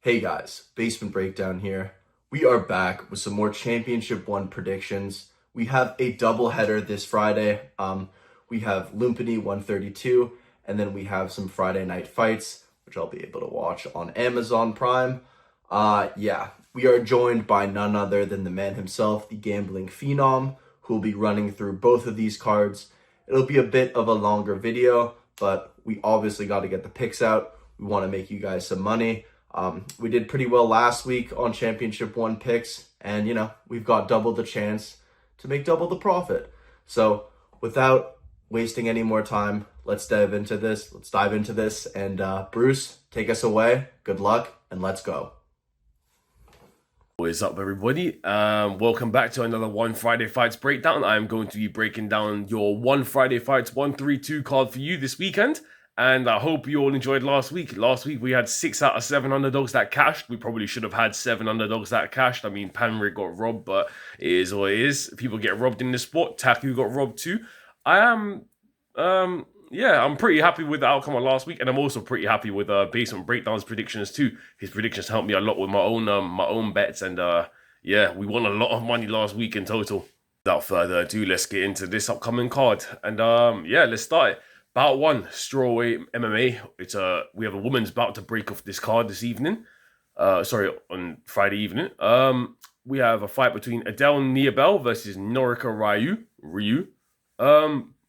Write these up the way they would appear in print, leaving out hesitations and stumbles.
Hey guys, Basement Breakdown here. We are back with some more Championship 1 predictions. We have a doubleheader this Friday. We have Lumpinee 132, and then we have some Friday night fights, which I'll be able to watch on Amazon Prime. We are joined by none other than the man himself, the Gambling Phenom, who will be running through both of these cards. It'll be a bit of a longer video, but we obviously got to get the picks out. We want to make you guys some money. We did pretty well last week on Championship 1 picks, and we've got double the chance to make double the profit. So without wasting any more time, let's dive into this. And Bruce, take us away. Good luck, and let's go. What is up, everybody? Welcome back to another One Friday Fights breakdown. I'm going to be breaking down your One Friday Fights 132 card for you this weekend. And I hope you all enjoyed last week. Last week, we had 6 out of 7 underdogs that cashed. We probably should have had 7 underdogs that cashed. I mean, Panrick got robbed, but it is what it is. People get robbed in this sport. Taku got robbed too. I'm pretty happy with the outcome of last week. And I'm also pretty happy with Basement Breakdown's predictions too. His predictions helped me a lot with my own bets. And we won a lot of money last week in total. Without further ado, let's get into this upcoming card. And let's start it. Bout 1, strawweight MMA. We have a women's bout to break off this card this evening. On Friday evening. We have a fight between Adele Niebel versus Norika Ryu.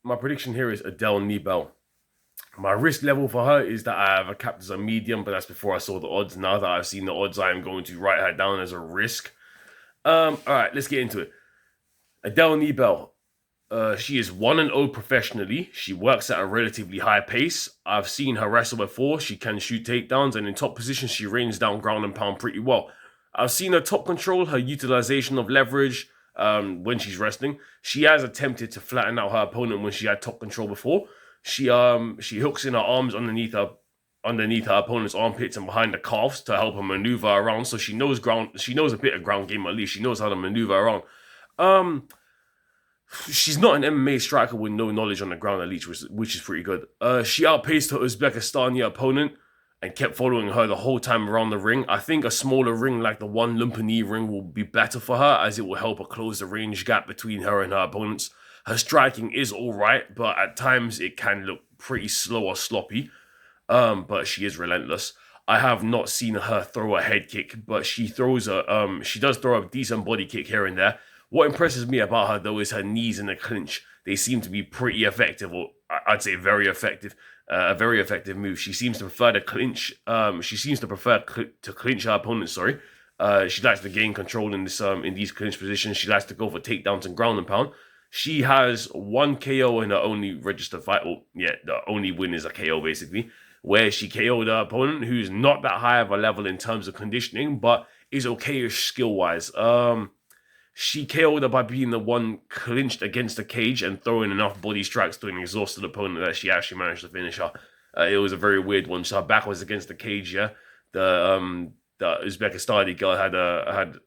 My prediction here is Adele Niebel. My risk level for her is that I have her capped as a medium, but that's before I saw the odds. Now that I've seen the odds, I am going to write her down as a risk. Alright, let's get into it. Adele Niebel. She is 1-0 professionally. She works at a relatively high pace. I've seen her wrestle before. She can shoot takedowns, and in top positions, she rains down ground and pound pretty well. I've seen her top control, her utilization of leverage when she's wrestling. She has attempted to flatten out her opponent when she had top control before. She hooks in her arms underneath her opponent's armpits and behind the calves to help her maneuver around. So she knows a bit of ground game at least. She knows how to maneuver around. She's not an MMA striker with no knowledge on the ground at least, which is pretty good. She outpaced her Uzbekistani opponent and kept following her the whole time around the ring. I think a smaller ring like the one Lumpinee ring will be better for her, as it will help her close the range gap between her and her opponents. Her striking is alright, but at times it can look pretty slow or sloppy. But she is relentless. I have not seen her throw a head kick, but she does throw a decent body kick here and there. What impresses me about her, though, is her knees in the clinch. They seem to be pretty effective, or I'd say very effective. A very effective move. She seems to prefer to clinch. To clinch her opponent. She likes to gain control in these clinch positions. She likes to go for takedowns and ground and pound. She has 1 KO in her only registered fight. The only win is a KO basically, where she KO'd her opponent, who's not that high of a level in terms of conditioning, but is okayish skill wise. She KO'd her by being the one clinched against the cage and throwing enough body strikes to an exhausted opponent that she actually managed to finish her. It was a very weird one. So her back was against the cage, yeah. The Uzbekistani girl had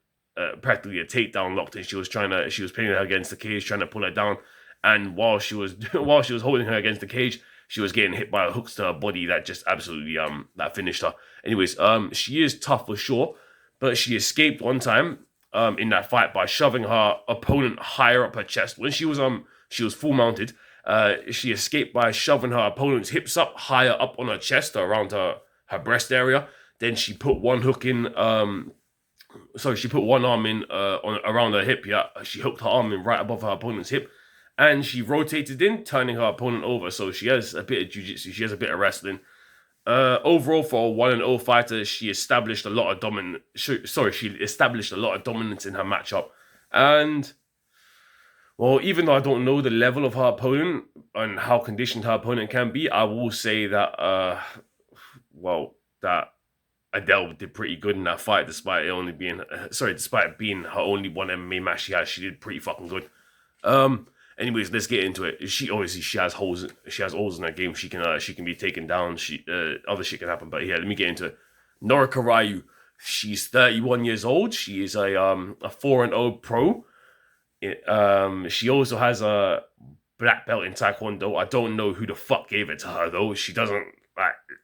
practically a takedown locked, and she was pinning her against the cage, trying to pull her down. And while she was holding her against the cage, she was getting hit by hooks to her body that just absolutely that finished her. Anyways, she is tough for sure, but she escaped one time. In that fight by shoving her opponent higher up her chest. When she was full mounted, she escaped by shoving her opponent's hips up higher up on her chest, around her breast area. Then she put one arm in around her hip. Yeah, she hooked her arm in right above her opponent's hip, and she rotated in, turning her opponent over. So she has a bit of jiu-jitsu. She has a bit of wrestling. Overall, for a 1-0 fighter, she established a lot of dominance in her matchup. And, well, even though I don't know the level of her opponent and how conditioned her opponent can be, I will say that, that Adele did pretty good in that fight, despite it being her only one MMA match she had. She did pretty fucking good. Anyways, let's get into it. She has holes. She has holes in her game. She can be taken down. Other shit can happen. But yeah, let me get into it. Norika Ryu. She's 31 years old. She is a 4-0 pro. She also has a black belt in Taekwondo. I don't know who the fuck gave it to her though. She doesn't.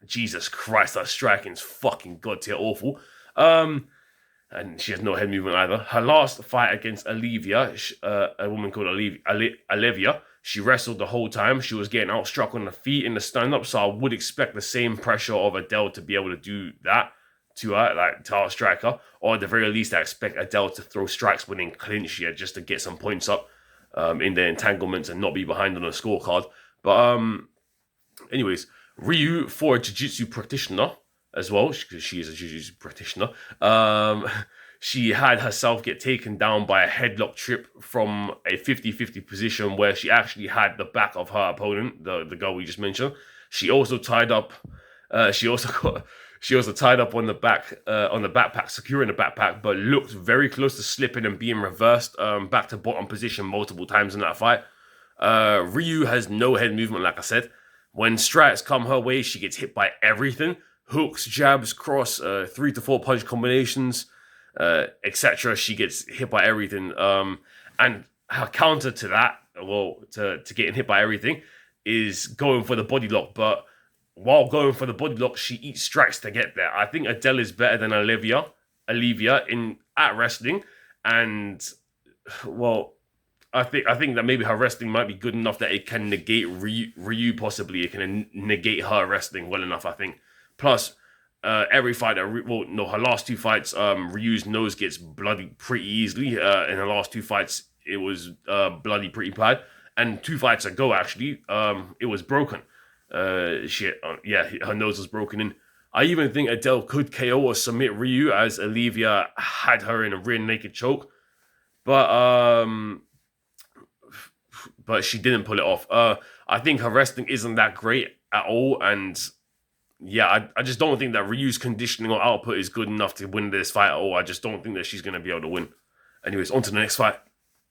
Jesus Christ, that striking's fucking god tier awful. And she has no head movement either. Her last fight against Olivia, a woman called Olivia, she wrestled the whole time. She was getting outstruck on the feet in the stand-up, so I would expect the same pressure of Adele to be able to do that to her, like to outstrike her. Or at the very least, I expect Adele to throw strikes within clinch, just to get some points up in the entanglements and not be behind on the scorecard. But anyways, Ryu, for a jiu-jitsu practitioner as well, because she is a jiu-jitsu practitioner, she had herself get taken down by a headlock trip from a 50-50 position where she actually had the back of her opponent, the girl we just mentioned. She also tied up. She also tied up on the backpack, securing the backpack, but looked very close to slipping and being reversed back to bottom position multiple times in that fight. Ryu has no head movement, like I said. When strikes come her way, she gets hit by everything. Hooks, jabs, cross, 3 to 4 punch combinations, etc. She gets hit by everything. And her counter to that, to getting hit by everything, is going for the body lock. But while going for the body lock, she eats strikes to get there. I think Adele is better than Olivia at wrestling. And, well, I think that maybe her wrestling might be good enough that it can negate Ryu possibly. It can negate her wrestling well enough, I think. Plus, every fight, her last 2 fights, Ryu's nose gets bloody pretty easily. In the last 2 fights, it was bloody pretty bad. And 2 fights ago, actually, it was broken. Her nose was broken in. I even think Adele could KO or submit Ryu, as Olivia had her in a rear naked choke. But she didn't pull it off. I think her wrestling isn't that great at all, and I just don't think that Ryu's conditioning or output is good enough to win this fight at all. I just don't think that she's going to be able to win. Anyways, on to the next fight.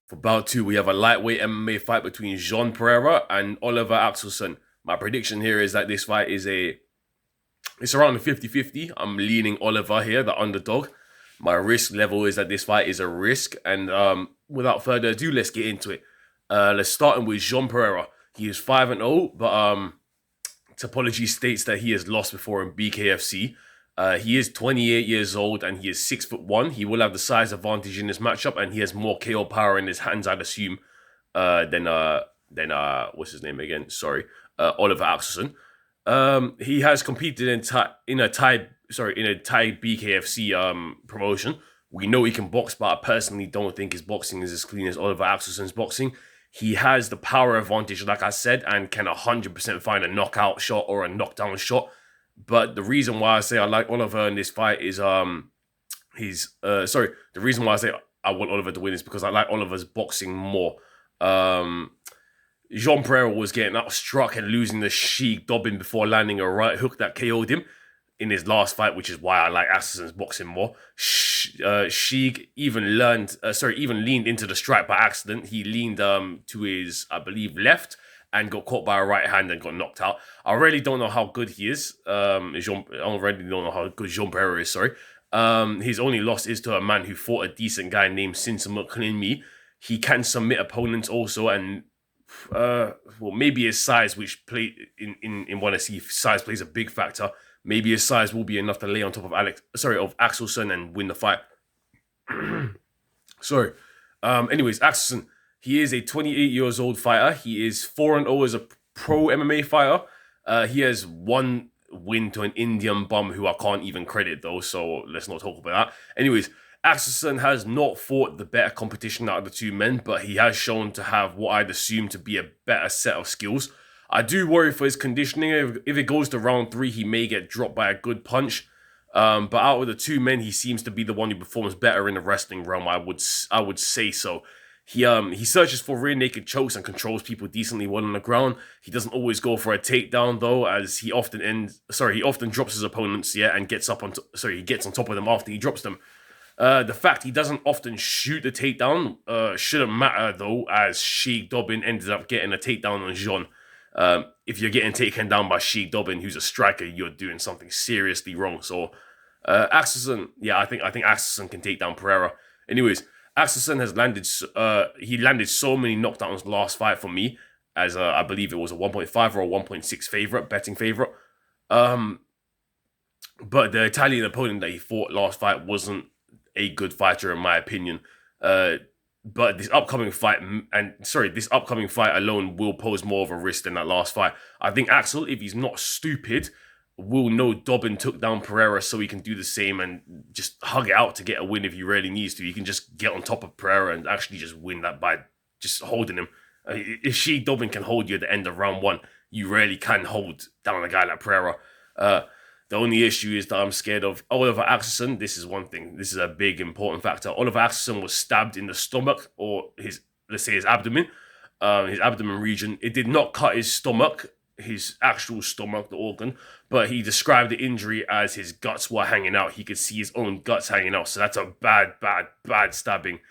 For bout 2, we have a lightweight MMA fight between Jean Pereira and Oliver Axelsen. My prediction here is that this fight is it's around the 50-50. I'm leaning Oliver here, the underdog. My risk level is that this fight is a risk, and without further ado, let's get into it. Let's start with Jean Pereira. He is 5-0, but Topology states that he has lost before in BKFC. He is 28 years old and he is 6'1". He will have the size advantage in this matchup, and he has more KO power in his hands, I'd assume, than what's his name again? Sorry, Oliver Axelsen. He has competed in a Thai BKFC promotion. We know he can box, but I personally don't think his boxing is as clean as Oliver Axelsen's boxing. He has the power advantage, like I said, and can 100% find a knockout shot or a knockdown shot. But the reason why I say I like Oliver in this fight is the reason why I say I want Oliver to win is because I like Oliver's boxing more. Jean Pereira was getting outstruck and losing the Sheik Dobbin before landing a right hook that KO'd him in his last fight, which is why I like Axelsen's boxing more. Sheik even leaned into the strike by accident. He leaned to his, I believe, left and got caught by a right hand and got knocked out. I really don't know how good he is. I already don't know how good Jean Pereira is, sorry. His only loss is to a man who fought a decent guy named Sinsamut Klinmi. He can submit opponents also, and maybe his size, which play in one SC, size plays a big factor. Maybe his size will be enough to lay on top of Axelsen and win the fight. Sorry. Anyways, Axelsen, he is a 28 years old fighter. He is 4-0 as a pro MMA fighter. He has one win to an Indian bum who I can't even credit though, so let's not talk about that. Anyways, Axelsen has not fought the better competition out of the 2 men, but he has shown to have what I'd assume to be a better set of skills. I do worry for his conditioning. If it goes to round 3, he may get dropped by a good punch. But out of the 2 men, he seems to be the one who performs better in the wrestling realm. I would say so. He searches for rear naked chokes and controls people decently well on the ground. He doesn't always go for a takedown though, as he often drops his opponents, and gets on top of them after he drops them. The fact he doesn't often shoot the takedown shouldn't matter though, as Sheik Dobbin ended up getting a takedown on Jean. If you're getting taken down by Sheik Dobbin, who's a striker, you're doing something seriously wrong. So, Axelsen, I think Axelsen can take down Pereira. Anyways, Axelsen has landed so many knockdowns last fight for me, as I believe it was a 1.5 or a 1.6 betting favorite. But the Italian opponent that he fought last fight wasn't a good fighter in my opinion. But this upcoming fight, this upcoming fight alone will pose more of a risk than that last fight. I think Axel, if he's not stupid, will know Dobbin took down Pereira, so he can do the same and just hug it out to get a win if he really needs to. He can just get on top of Pereira and actually just win that by just holding him. If Dobbin can hold you at the end of round one, you rarely can hold down a guy like Pereira. The only issue is that I'm scared of Oliver Axelsen. This is one thing. This is a big, important factor. Oliver Axelsen was stabbed in the stomach, or his abdomen region. It did not cut his stomach, his actual stomach, the organ, but he described the injury as his guts were hanging out. He could see his own guts hanging out. So that's a bad stabbing.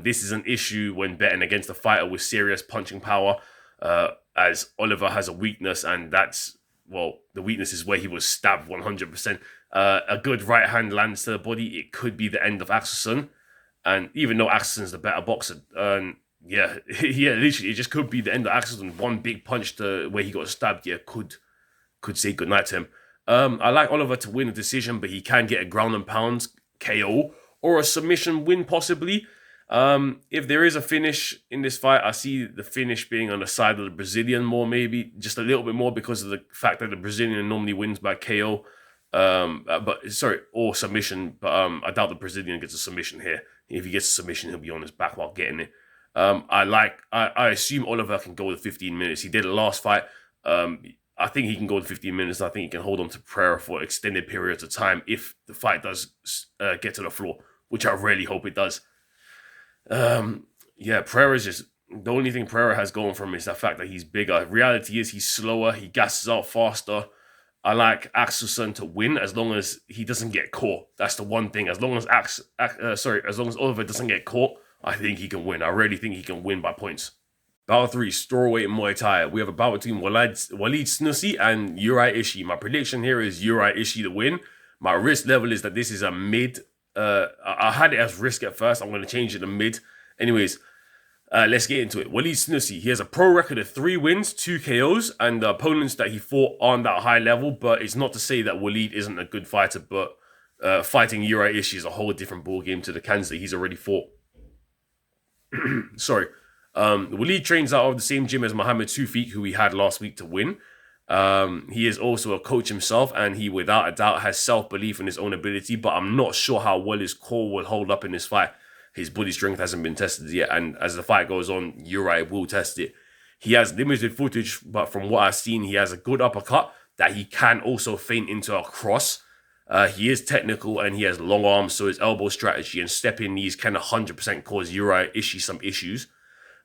This is an issue when betting against a fighter with serious punching power, as Oliver has a weakness, and the weakness is where he was stabbed 100%. A good right hand lands to the body, it could be the end of Axelsen. And even though Axelsen's the better boxer, literally, it just could be the end of Axelsen. One big punch to where he got stabbed, could say goodnight to him. I like Oliver to win a decision, but he can get a ground and pound KO or a submission win possibly. If there is a finish in this fight, I see the finish being on the side of the Brazilian more, maybe just a little bit more because of the fact that the Brazilian normally wins by KO, or submission. But I doubt the Brazilian gets a submission here. If he gets a submission, he'll be on his back while getting it. I assume Oliver can go to 15 minutes. He did it last fight. I think he can go to 15 minutes. I think he can hold on to Pereira for extended periods of time if the fight does get to the floor, which I really hope it does. Pereira's just the only thing Pereira has going for him is the fact that he's bigger. Reality is he's slower, he gasses out faster. I like Axelsen to win as long as he doesn't get caught. That's the one thing. As long as Oliver doesn't get caught, I think he can win. I really think he can win by points. Battle 3, strawweight Muay Thai. We have a battle between Walid Snussi and Uri Ishii. My prediction here is Uri Ishii to win. My risk level is that this is a mid. I had it as risk at first. I'm going to change it to mid. Anyways, let's get into it. Walid Snussi, he has a pro record of 3 wins, 2 KOs, and the opponents that he fought aren't that high level, but it's not to say that Walid isn't a good fighter, but fighting Uri Ishii is a whole different ballgame to the cans that he's already fought. Sorry. Walid trains out of the same gym as Mohammed Soufiq, who he had last week to win. He is also a coach himself, and he without a doubt has self-belief in his own ability, but I'm not sure how well his core will hold up in this fight. His body strength hasn't been tested yet, and as the fight goes on, Uri will test it. He has limited footage, but from what I've seen, he has a good uppercut that he can also feint into a cross. He is technical and he has long arms, so his elbow strategy and stepping knees can 100% cause Uri Ishii some issues.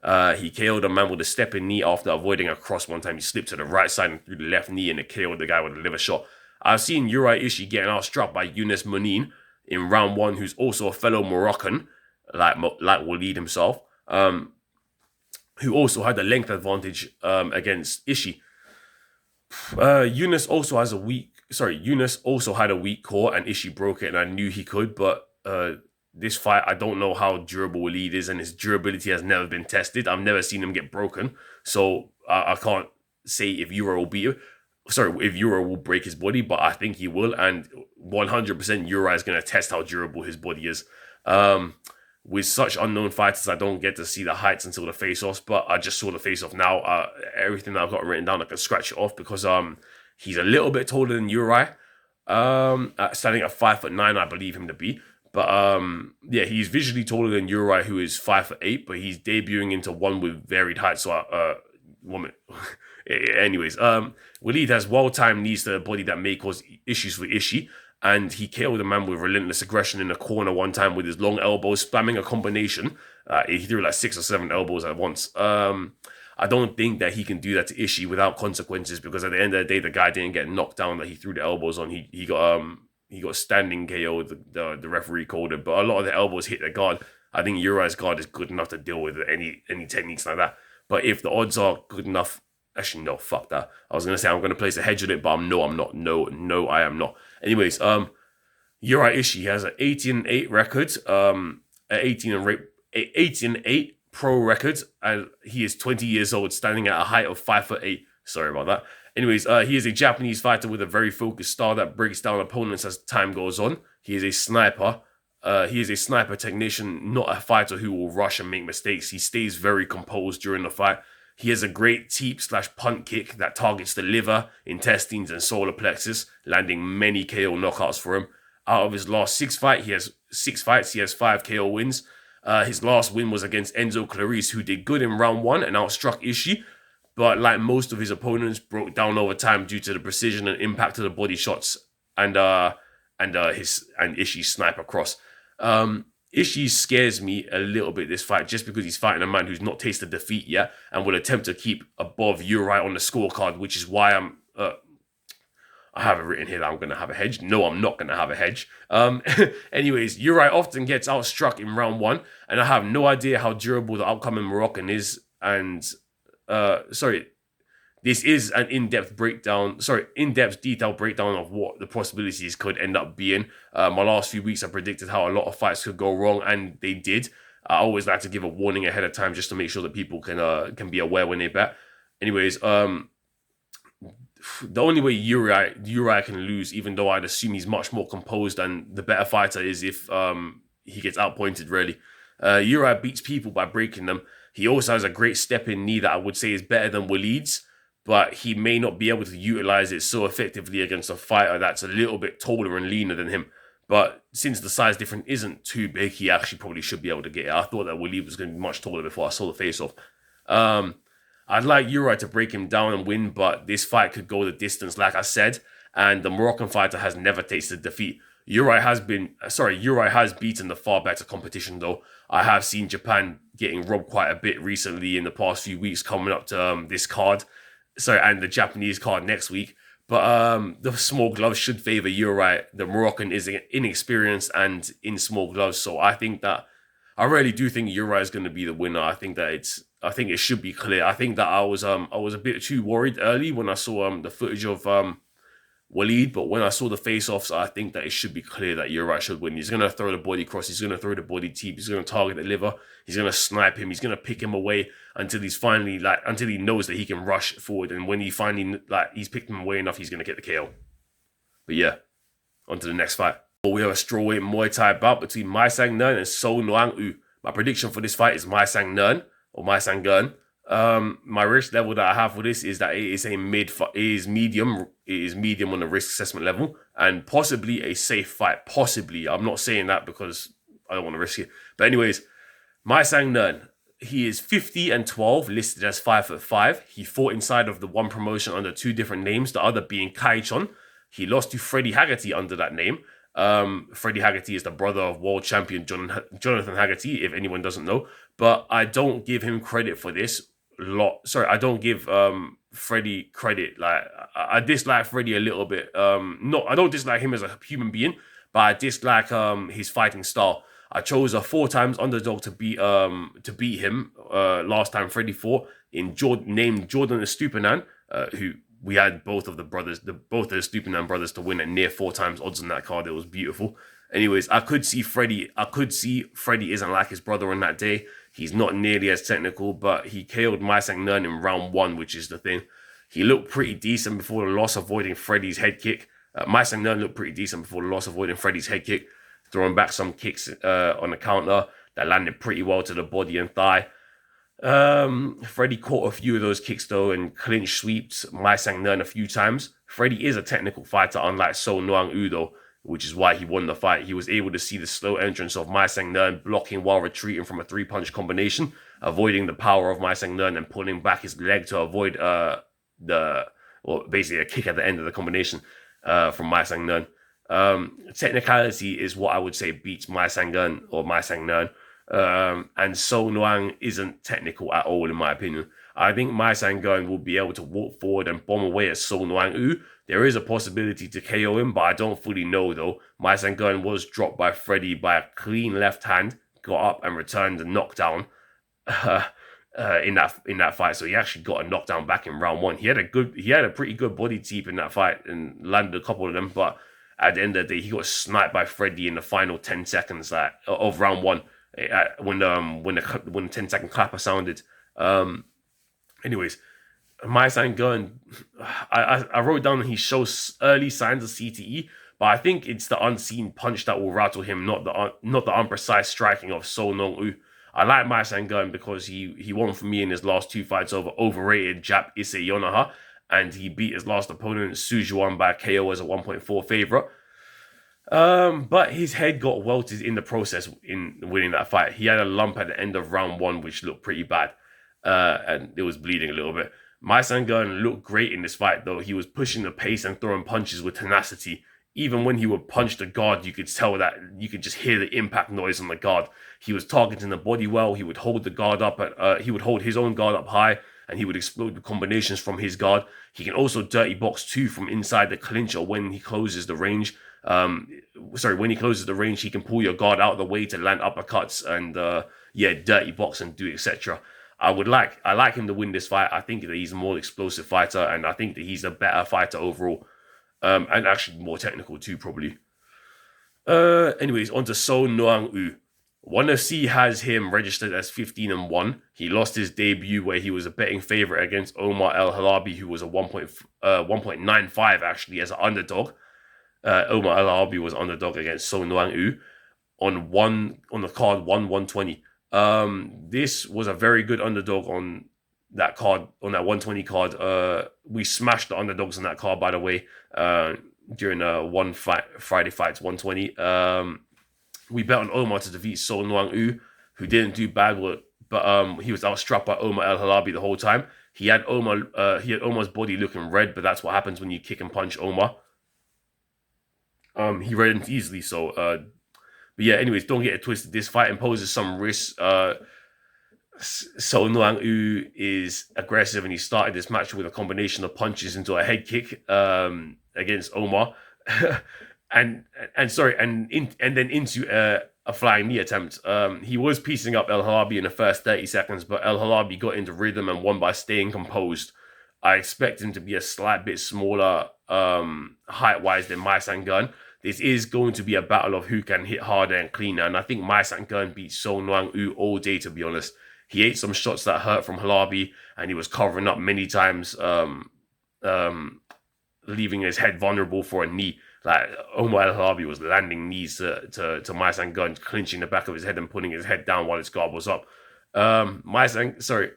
He KO'd a man with a stepping knee after avoiding a cross one time. He slipped to the right side and threw the left knee, and it KO'd the guy with a liver shot. I've seen Uri Ishii getting outstruck by Younes Monin in round 1, who's also a fellow Moroccan, like Walid himself, who also had the length advantage against Ishii. Younes also had a weak core, and Ishii broke it, and I knew he could, but this fight, I don't know how durable Walid is, and his durability has never been tested. I've never seen him get broken, so I can't say if Uri will break his body, but I think he will, and 100% Uri is going to test how durable his body is. With such unknown fighters, I don't get to see the heights until the face-offs, but I just saw the face-off now. Everything that I've got written down, I can scratch it off because he's a little bit taller than Uri. Standing at 5'9", I believe him to be. But he's visually taller than Uri, who is 5'8", but he's debuting into one with varied height. So, anyways, Walid has well-timed knees to the body that may cause issues for Ishii, and he KO'd a man with relentless aggression in the corner one time with his long elbows, spamming a combination. He threw like 6 or 7 elbows at once. I don't think that he can do that to Ishii without consequences, because at the end of the day, the guy didn't get knocked down that he threw the elbows on. He got standing KO, the referee called it, but a lot of the elbows hit the guard. I think Uri's guard is good enough to deal with any techniques like that. But if the odds are good enough, actually no, fuck that. I was gonna say I'm gonna place a hedge on it, but I'm not. No, I am not. Anyways, Uri Ishii has an 18-8 record, 18-8 pro record, and he is 20 years old, standing at a height of 5'8". Sorry about that. Anyways, he is a Japanese fighter with a very focused style that breaks down opponents as time goes on. He is a sniper. He is a sniper technician, not a fighter who will rush and make mistakes. He stays very composed during the fight. He has a great teep/punt kick that targets the liver, intestines, and solar plexus, landing many KO knockouts for him. Out of his last 6 fights, he has 5 KO wins. His last win was against Enzo Clarice, who did good in round 1 and outstruck Ishii, but like most of his opponents, broke down over time due to the precision and impact of the body shots and Ishii's sniper cross. Ishii scares me a little bit this fight just because he's fighting a man who's not tasted defeat yet and will attempt to keep above Uri on the scorecard, which is why I have it written here that I'm going to have a hedge. No, I'm not going to have a hedge. Anyways, Uri often gets outstruck in round 1, and I have no idea how durable the upcoming Moroccan is. And, this is an in-depth detailed breakdown of what the possibilities could end up being. My last few weeks, I predicted how a lot of fights could go wrong, and they did. I always like to give a warning ahead of time just to make sure that people can be aware when they bet. Anyways, the only way Uri can lose, even though I'd assume he's much more composed and the better fighter, is if he gets outpointed, really. Uri beats people by breaking them. He also has a great step-in knee that I would say is better than Waleed's, but he may not be able to utilize it so effectively against a fighter that's a little bit taller and leaner than him. But since the size difference isn't too big, he actually probably should be able to get it. I thought that Waleed was going to be much taller before I saw the face-off. I'd like Uri to break him down and win, but this fight could go the distance, like I said, and the Moroccan fighter has never tasted defeat. Uri has beaten the far better competition, though. I have seen Japan getting robbed quite a bit recently in the past few weeks coming up to this card. And the Japanese card next week. But the small gloves should favor Uri. The Moroccan is inexperienced and in small gloves, so I really do think Uri is going to be the winner. I think it should be clear. I think that I was a bit too worried early when I saw the footage of Waleed, but when I saw the face-offs, I think that it should be clear that Uri should win. He's going to throw the body cross, he's going to throw the body teep, he's going to target the liver, he's going to snipe him, he's going to pick him away until until he knows that he can rush forward, and when he finally, he's picked him away enough, he's going to get the KO. But yeah, on to the next fight. We have a strawweight Muay Thai bout between Mai Sang Nern and So Noang U. My prediction for this fight is Mai Sang Nern, or Mai Sang Gern. My risk level that I have for this is that it is medium. It is medium on the risk assessment level, and possibly a safe fight. Possibly, I'm not saying that because I don't want to risk it. But anyways, Mai Sang Nern, he is 50-12, listed as 5'5". He fought inside of the one promotion under 2 different names, the other being Kaichon. He lost to Freddie Haggerty under that name. Freddie Haggerty is the brother of world champion Jonathan Haggerty, if anyone doesn't know. But I don't give him credit for this. I don't give Freddie credit. I dislike Freddie a little bit. I don't dislike him as a human being, but I dislike his fighting style. I chose a 4 times underdog to beat him. Last time Freddie fought named Jordan Estupinan, who we had both of the Estupinan brothers to win at near 4 times odds on that card. It was beautiful. Anyways, I could see Freddie isn't like his brother on that day. He's not nearly as technical, but he KO'd Mai Sang Nern in round 1, which is the thing. He looked pretty decent before the loss, avoiding Freddie's head kick. Mai Sang Nern looked pretty decent before the loss, avoiding Freddie's head kick, throwing back some kicks on the counter that landed pretty well to the body and thigh. Freddie caught a few of those kicks, though, and clinch sweeps Mai Sang Nern a few times. Freddie is a technical fighter, unlike So Noang U, though, which is why he won the fight. He was able to see the slow entrance of Mai Sang Nern, blocking while retreating from a 3-punch combination, avoiding the power of Mai Sang Nern and pulling back his leg to avoid basically a kick at the end of the combination from Mai Sang Nern. Technicality is what I would say beats Mai Sang Nern or Mai Sang Nern. And So Noang isn't technical at all, in my opinion. I think Mai Sang Nern will be able to walk forward and bomb away at So Noang U. There is a possibility to KO him, but I don't fully know, though. Mai Sang Nern was dropped by Freddie by a clean left hand, got up and returned a knockdown in that fight. So he actually got a knockdown back in round 1. He had a pretty good body teep in that fight and landed a couple of them, but at the end of the day, he got sniped by Freddie in the final 10 seconds of round 1 when the 10-second clapper sounded. Anyways, Muay Gun, I wrote down he shows early signs of CTE, but I think it's the unseen punch that will rattle him, not the unprecise striking of So Nong U. I like Muay Gun because he won for me in his last 2 fights over overrated Jap Issei Yonaha, and he beat his last opponent Sujuan by KO as a 1.4 favorite. But his head got welted in the process in winning that fight. He had a lump at the end of round 1, which looked pretty bad, and it was bleeding a little bit. Muay Gun looked great in this fight, though. He was pushing the pace and throwing punches with tenacity. Even when he would punch the guard, you could tell that you could just hear the impact noise on the guard. He was targeting the body well. He would hold the guard up he would hold his own guard up high, and he would explode the combinations from his guard. He can also dirty box too from inside the clinch or when he closes the range. When he closes the range, he can pull your guard out of the way to land uppercuts and dirty box and do etc. I like him to win this fight. I think that he's a more explosive fighter, and I think that he's a better fighter overall, and actually more technical too, probably. Anyways, on to So Noang U. 1FC has him registered as 15-1. He lost his debut where he was a betting favorite against Omar El Halabi, who was a 1.95 actually as an underdog. Omar El Halabi was underdog against So Noang U on the card 120. This was a very good underdog on that card, on that 120 card. We smashed the underdogs on that card, by the way, during Friday Fights 120. We bet on Omar to defeat So Noang U, who didn't do bad work, but he was outstruck by Omar El Halabi the whole time. He had Omar's body looking red, but that's what happens when you kick and punch Omar. He reddened easily, so but yeah, anyways, don't get it twisted. This fight imposes some risks. So Noang U is aggressive, and he started this match with a combination of punches into a head kick against Omar. and then into a flying knee attempt. He was piecing up El Halabi in the first 30 seconds, but El Halabi got into rhythm and won by staying composed. I expect him to be a slight bit smaller height-wise than Muay Gun. This is going to be a battle of who can hit harder and cleaner, and I think Muay Gun beats So Noang U all day, to be honest. He ate some shots that hurt from Halabi, and he was covering up many times, leaving his head vulnerable for a knee. Like Omar El Halabi was landing knees to Muay Gun, clinching the back of his head and putting his head down while his guard was up. So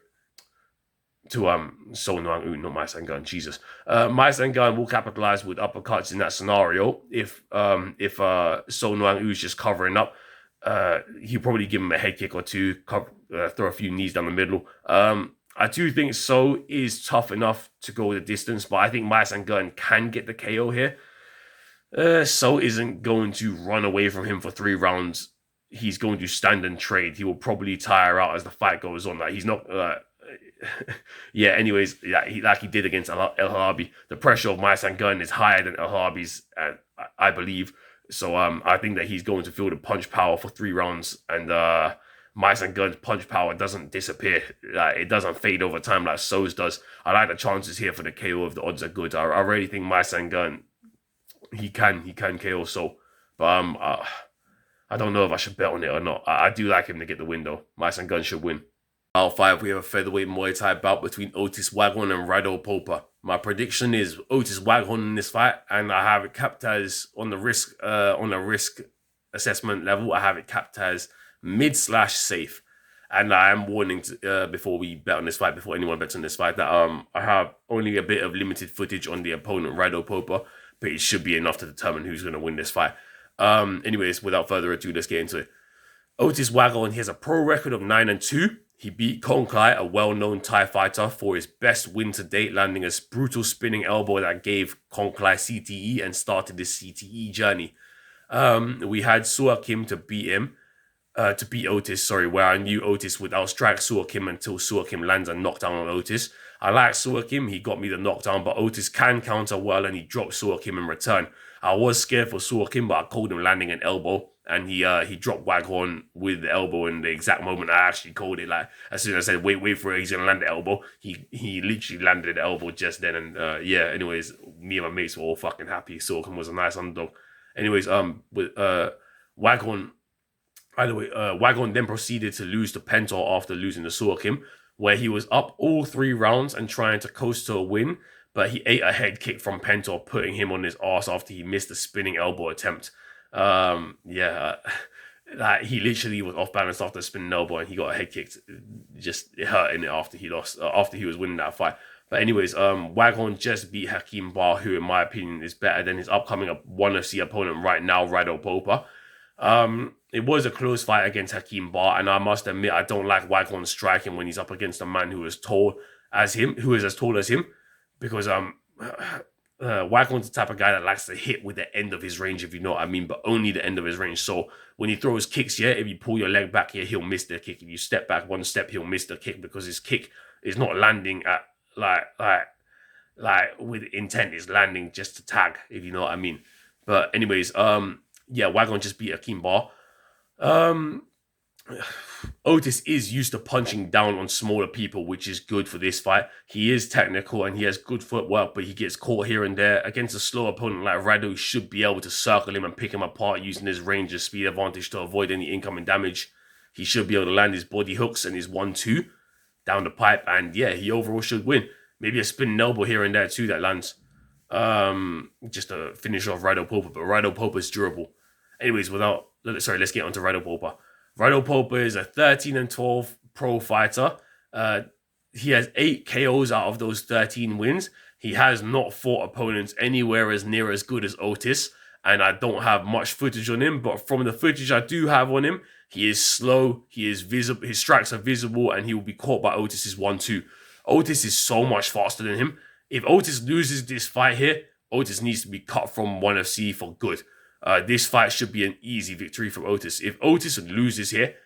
Noang U, not Muay Gun, Jesus. Muay Gun will capitalize with uppercuts in that scenario. If So Noang U is just covering up, he'll probably give him a head kick or two, throw a few knees down the middle. I do think So is tough enough to go the distance, but I think Muay Gun can get the KO here. So isn't going to run away from him for 3 rounds. He's going to stand and trade. He will probably tire out as the fight goes on. Like he's not. Anyways, like he did against El Halabi. The pressure of Muay Gun is higher than El Halabi's, I believe. So I think that he's going to feel the punch power for 3 rounds, and Muay Gun's punch power doesn't disappear. It doesn't fade over time like So's does. I like the chances here for the KO if the odds are good. I really think Muay Gun, he can KO So, but I don't know if I should bet on it or not. I do like him to get the win though. Muay Gun should win. Round 5, we have a featherweight Muay Thai bout between Otis Waghorn and Rado Popa. My prediction is Otis Waghorn in this fight, and I have it capped as on the risk assessment level. I have it capped as mid/safe, and I am warning before we bet on this fight, before anyone bets on this fight, that I have only a bit of limited footage on the opponent Rado Popa, but it should be enough to determine who's going to win this fight. Anyways, without further ado, let's get into it. Otis Waghorn, he has a pro record of 9-2. He beat Kryklia, a well-known Thai fighter, for his best win to date, landing a brutal spinning elbow that gave Kryklia CTE and started his CTE journey. We had Suor Kim to beat Otis, where I knew Otis would outstrike Suor Kim until Suor Kim lands a knockdown on Otis. I like Suor Kim, he got me the knockdown, but Otis can counter well and he dropped Suor Kim in return. I was scared for Suor Kim, but I called him landing an elbow, and he dropped Waghorn with the elbow in the exact moment I actually called it. Like as soon as I said, wait for it, he's gonna land the elbow, he literally landed the elbow just then. And anyways, me and my mates were all fucking happy. Suor Kim was a nice underdog. Anyways, with Waghorn, Waghorn then proceeded to lose to Pentor after losing to Suor Kim. where he was up all 3 rounds and trying to coast to a win, but he ate a head kick from Pentor, putting him on his ass after he missed a spinning elbow attempt. Like he literally was off balance after a spinning elbow, and he got a head kicked, just hurting it after he lost, after he was winning that fight. But anyways, Waghorn just beat Hakeem Bar, who in my opinion is better than his upcoming ONE FC opponent right now, Rado Popa. It was a close fight against Hakeem Bar, and I must admit I don't like Waghorn striking when he's up against a man who is tall as him, who is as tall as him, because Waghorn's the type of guy that likes to hit with the end of his range, if you know what I mean, but only the end of his range. So when he throws kicks, if you pull your leg back here, he'll miss the kick. If you step back 1 step, he'll miss the kick because his kick is not landing at like with intent. Is landing just to tag, if you know what I mean. But anyways, Waghorn just beat Hakeem Bar. Otis is used to punching down on smaller people, which is good for this fight. He is technical and he has good footwork, but he gets caught here and there. Against a slow opponent like Rado, he should be able to circle him and pick him apart using his range and speed advantage to avoid any incoming damage. He should be able to land his body hooks and his 1-2 down the pipe, and he overall should win. Maybe a spinning elbow here and there too that lands. Just to finish off Rado Popa, but Rado Popa is durable. Anyways, let's get on to Rado Popa. Rado Popa is a 13-12 pro fighter. He has 8 KOs out of those 13 wins. He has not fought opponents anywhere as near as good as Otis, and I don't have much footage on him, but from the footage I do have on him, he is slow, he is visible, his strikes are visible, and he will be caught by Otis's 1-2. Otis is so much faster than him. If Otis loses this fight here, Otis needs to be cut from ONE FC for good. This fight should be an easy victory from Otis. If Otis loses here,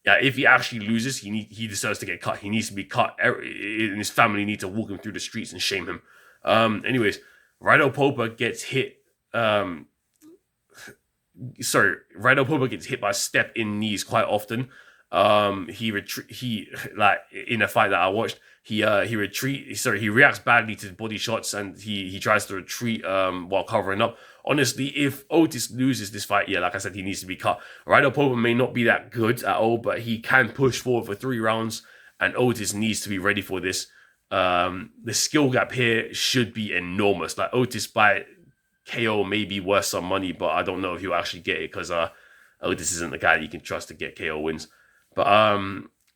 if he actually loses, he deserves to get cut. He needs to be cut, and his family need to walk him through the streets and shame him. Anyways, Rado Popa gets hit. Rado Popa gets hit by step-in knees quite often. He in a fight that I watched, he reacts badly to body shots, and he tries to retreat while covering up. Honestly, if Otis loses this fight, like I said, he needs to be cut. Rado Popa may not be that good at all, but he can push forward for 3 rounds, and Otis needs to be ready for this. The skill gap here should be enormous. Like Otis by KO may be worth some money, but I don't know if he'll actually get it because Otis isn't the guy that you can trust to get KO wins. But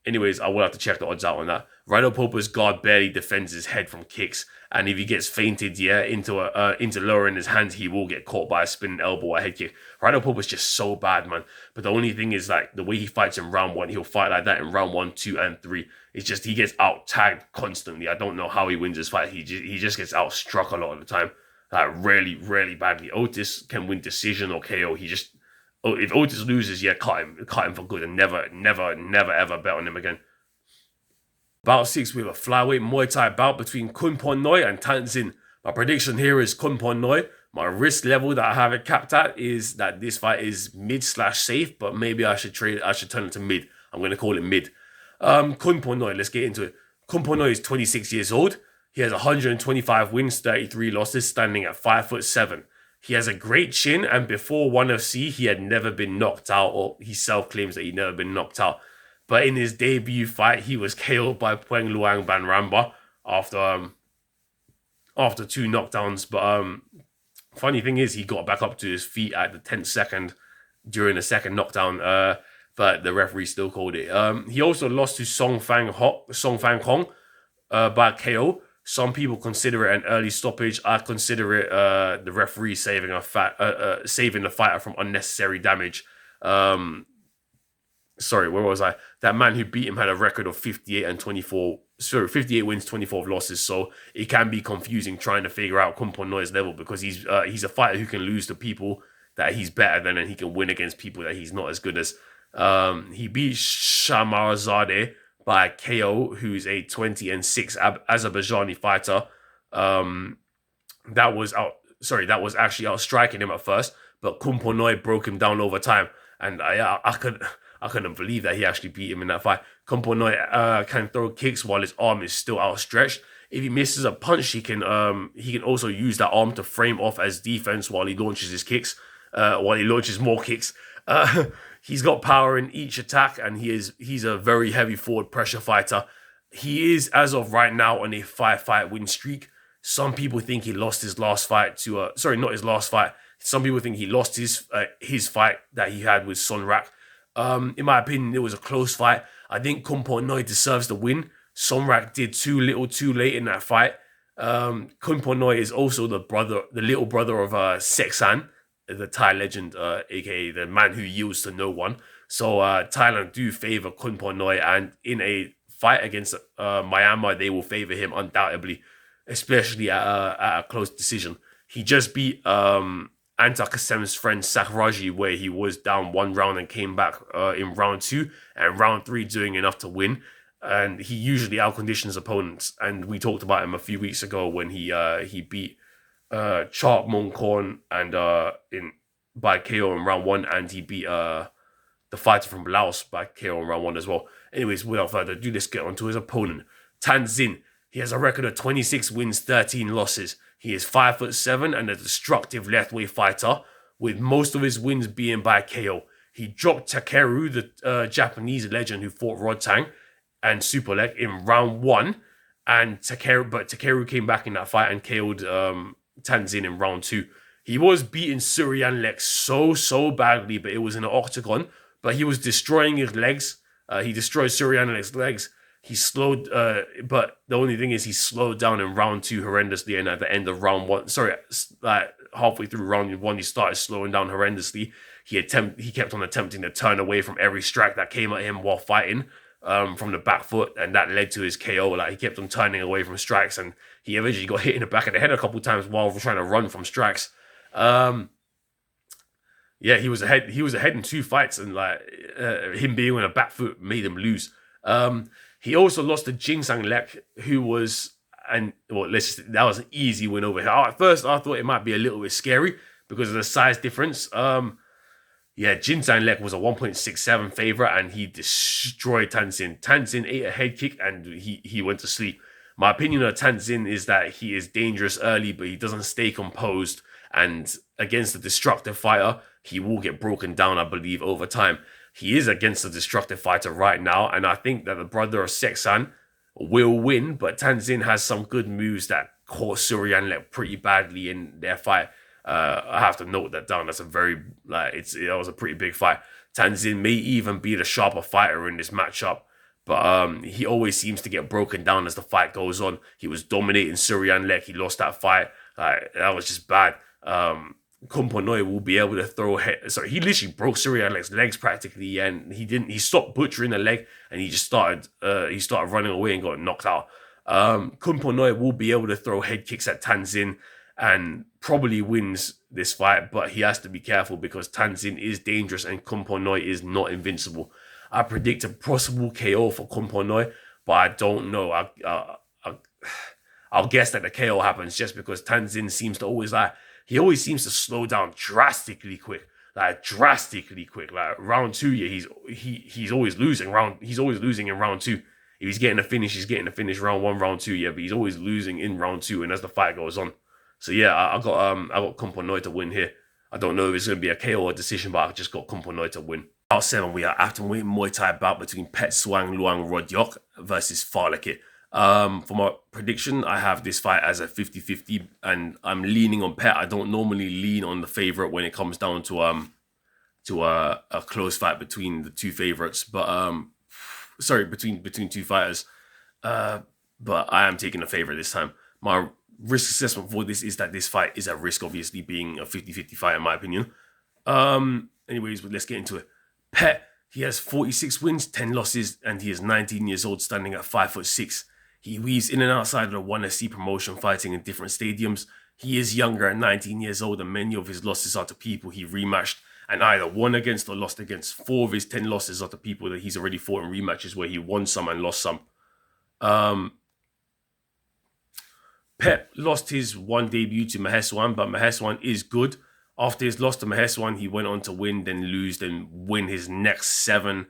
anyways, I will have to check the odds out on that. Rado Popa's guard barely defends his head from kicks, and if he gets feinted, into lowering his hands, he will get caught by a spinning elbow or a head kick. Rado Popa's just so bad, man. But the only thing is, like, the way he fights in round 1, he'll fight like that in round 1, 2, and 3. It's just he gets out tagged constantly. I don't know how he wins this fight. He just gets out struck a lot of the time, like really, really badly. Otis can win decision or KO. If Otis loses, cut him for good, and never ever bet on him again. Bout 6, we have a flyweight Muay Thai bout between Khunponnoi and Thant. My prediction here is Khunponnoi. My risk level that I have it capped at is that this fight is mid/safe, but maybe I should turn it to mid. I'm going to call it mid. Khunponnoi, let's get into it. Khunponnoi is 26 years old. He has 125 wins, 33 losses, standing at 5'7". He has a great chin, and before ONE FC, he had never been knocked out, or he self-claims that he'd never been knocked out. But in his debut fight, he was KO'd by Pueng Luang Ban Ramba after 2 knockdowns. But funny thing is, he got back up to his feet at the 10th second during the second knockdown, but the referee still called it. He also lost to Song Fang Kong by KO. Some people consider it an early stoppage. I consider it the referee saving the fighter from unnecessary damage. Sorry, where was I? That man who beat him had a record of 58 wins, 24 losses. So it can be confusing trying to figure out Khunponnoi's level, because he's a fighter who can lose to people that he's better than, and he can win against people that he's not as good as. He beat Shamarzadeh by KO, who's a 20-6 Azerbaijani fighter. That was actually outstriking him at first, but Khunponnoi broke him down over time, and I couldn't believe that he actually beat him in that fight. Khunponnoi can throw kicks while his arm is still outstretched. If he misses a punch, he can also use that arm to frame off as defense while he launches his kicks, while he launches more kicks. He's got power in each attack, and he's a very heavy forward pressure fighter. he is, as of right now, on a 5-fight win streak. Some people think he lost his last fight to not his last fight. Some people think he lost his fight that he had with Sonrak. In my opinion, it was a close fight. I think Khunponnoi deserves the win. Sonrak did too little, too late in that fight. Khunponnoi is also the little brother of Seksan, the Thai legend, aka the man who yields to no one. So Thailand do favor Khunponnoi, and in a fight against Myanmar, they will favor him undoubtedly, especially at a close decision. He just beat Antar Kasem's friend Sakraji, where he was down 1 round and came back in round 2 and round 3 doing enough to win. And he usually outconditions opponents. And we talked about him a few weeks ago when he beat Chart Mongkorn and by KO in round 1, and he beat the fighter from Laos by KO in round 1 as well. Anyways, without further ado, let's get on to his opponent. Thant. He has a record of 26 wins, 13 losses. He is 5'7" and a destructive left-way fighter, with most of his wins being by KO. He dropped Takeru, the Japanese legend who fought Rodtang and Superleg in round 1, but Takeru came back in that fight and KO'd Thant in round 2. He was beating Suryanlek so badly, but it was in an octagon. But he was destroying his legs. He destroyed Suryanlek's legs. He slowed, but the only thing is he slowed down in round 2 horrendously, and at the end of round 1, halfway through round 1, he started slowing down horrendously. He kept on attempting to turn away from every strike that came at him while fighting from the back foot, and that led to his KO. Like, he kept on turning away from strikes, and he eventually got hit in the back of the head a couple times while trying to run from strikes. Yeah, he was ahead in 2 fights, and him being on a back foot made him lose. He also lost to Jinsang Lek, that was an easy win over here. At first, I thought it might be a little bit scary because of the size difference. Jinsang Lek was a 1.67 favorite, and he destroyed Thant. Thant ate a head kick, and he went to sleep. My opinion of Thant is that he is dangerous early, but he doesn't stay composed. And against a destructive fighter, he will get broken down, I believe, over time. He is against a destructive fighter right now, and I think that the brother of Seksan will win, but Thant has some good moves that caught Suryanlek pretty badly in their fight. I have to note that down. That's that was a pretty big fight. Thant may even be the sharper fighter in this matchup, but he always seems to get broken down as the fight goes on. He was dominating Suryanlek. He lost that fight. That was just bad. Khunponnoi will be able to throw he literally broke Suryanlek's legs practically, and he stopped butchering the leg, and he just started running away and got knocked out. Khunponnoi will be able to throw head kicks at Thant and probably wins this fight, but he has to be careful because Thant is dangerous and Khunponnoi is not invincible. I predict a possible KO for Khunponnoi, but I don't know. I'll guess that the KO happens just because Thant seems to always seems to slow down drastically quick. Like round 2, he's always losing. He's always losing in round 2. If he's getting a finish, round 1, round 2, but he's always losing in round 2, and as the fight goes on. So yeah, I got Khunponnoi to win here. I don't know if it's gonna be a KO or decision, but I just got Khunponnoi to win. Bout 7, we are Afterweight Muay Thai bout between Pet Swang Luang Rodyok versus Farlakit. For my prediction, I have this fight as a 50-50, and I'm leaning on Pet. I don't normally lean on the favorite when it comes down to a close fight between the two favorites, but between two fighters. But I am taking the favorite this time. My risk assessment for this is that this fight is at risk, obviously being a 50-50 fight in my opinion. Anyways, let's get into it. Pet, he has 46 wins, 10 losses, and he is 19 years old, standing at 5'6". He weaves in and outside of the 1SC promotion, fighting in different stadiums. He is younger at 19 years old, and many of his losses are to people he rematched and either won against or lost against. 4 of his 10 losses are to people that he's already fought in rematches where he won some and lost some. Pet lost his one debut to Maheswan, but Maheswan is good. After his loss to Maheswan, he went on to win, then lose, then win his next 7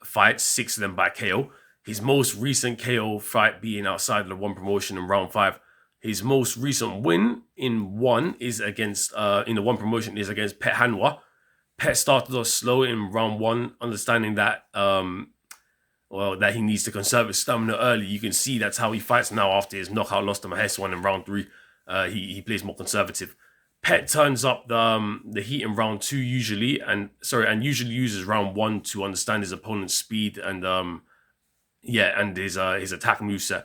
fights, 6 of them by KO. His most recent KO fight being outside of the one promotion in round 5. His most recent win in the one promotion is against Pet Hanwha. Pet started off slow in round 1, understanding that that he needs to conserve his stamina early. You can see that's how he fights now after his knockout loss to Maheswan in round 3. He plays more conservative. Pet turns up the heat in round 2 usually, and usually uses round 1 to understand his opponent's speed and his attack moveset.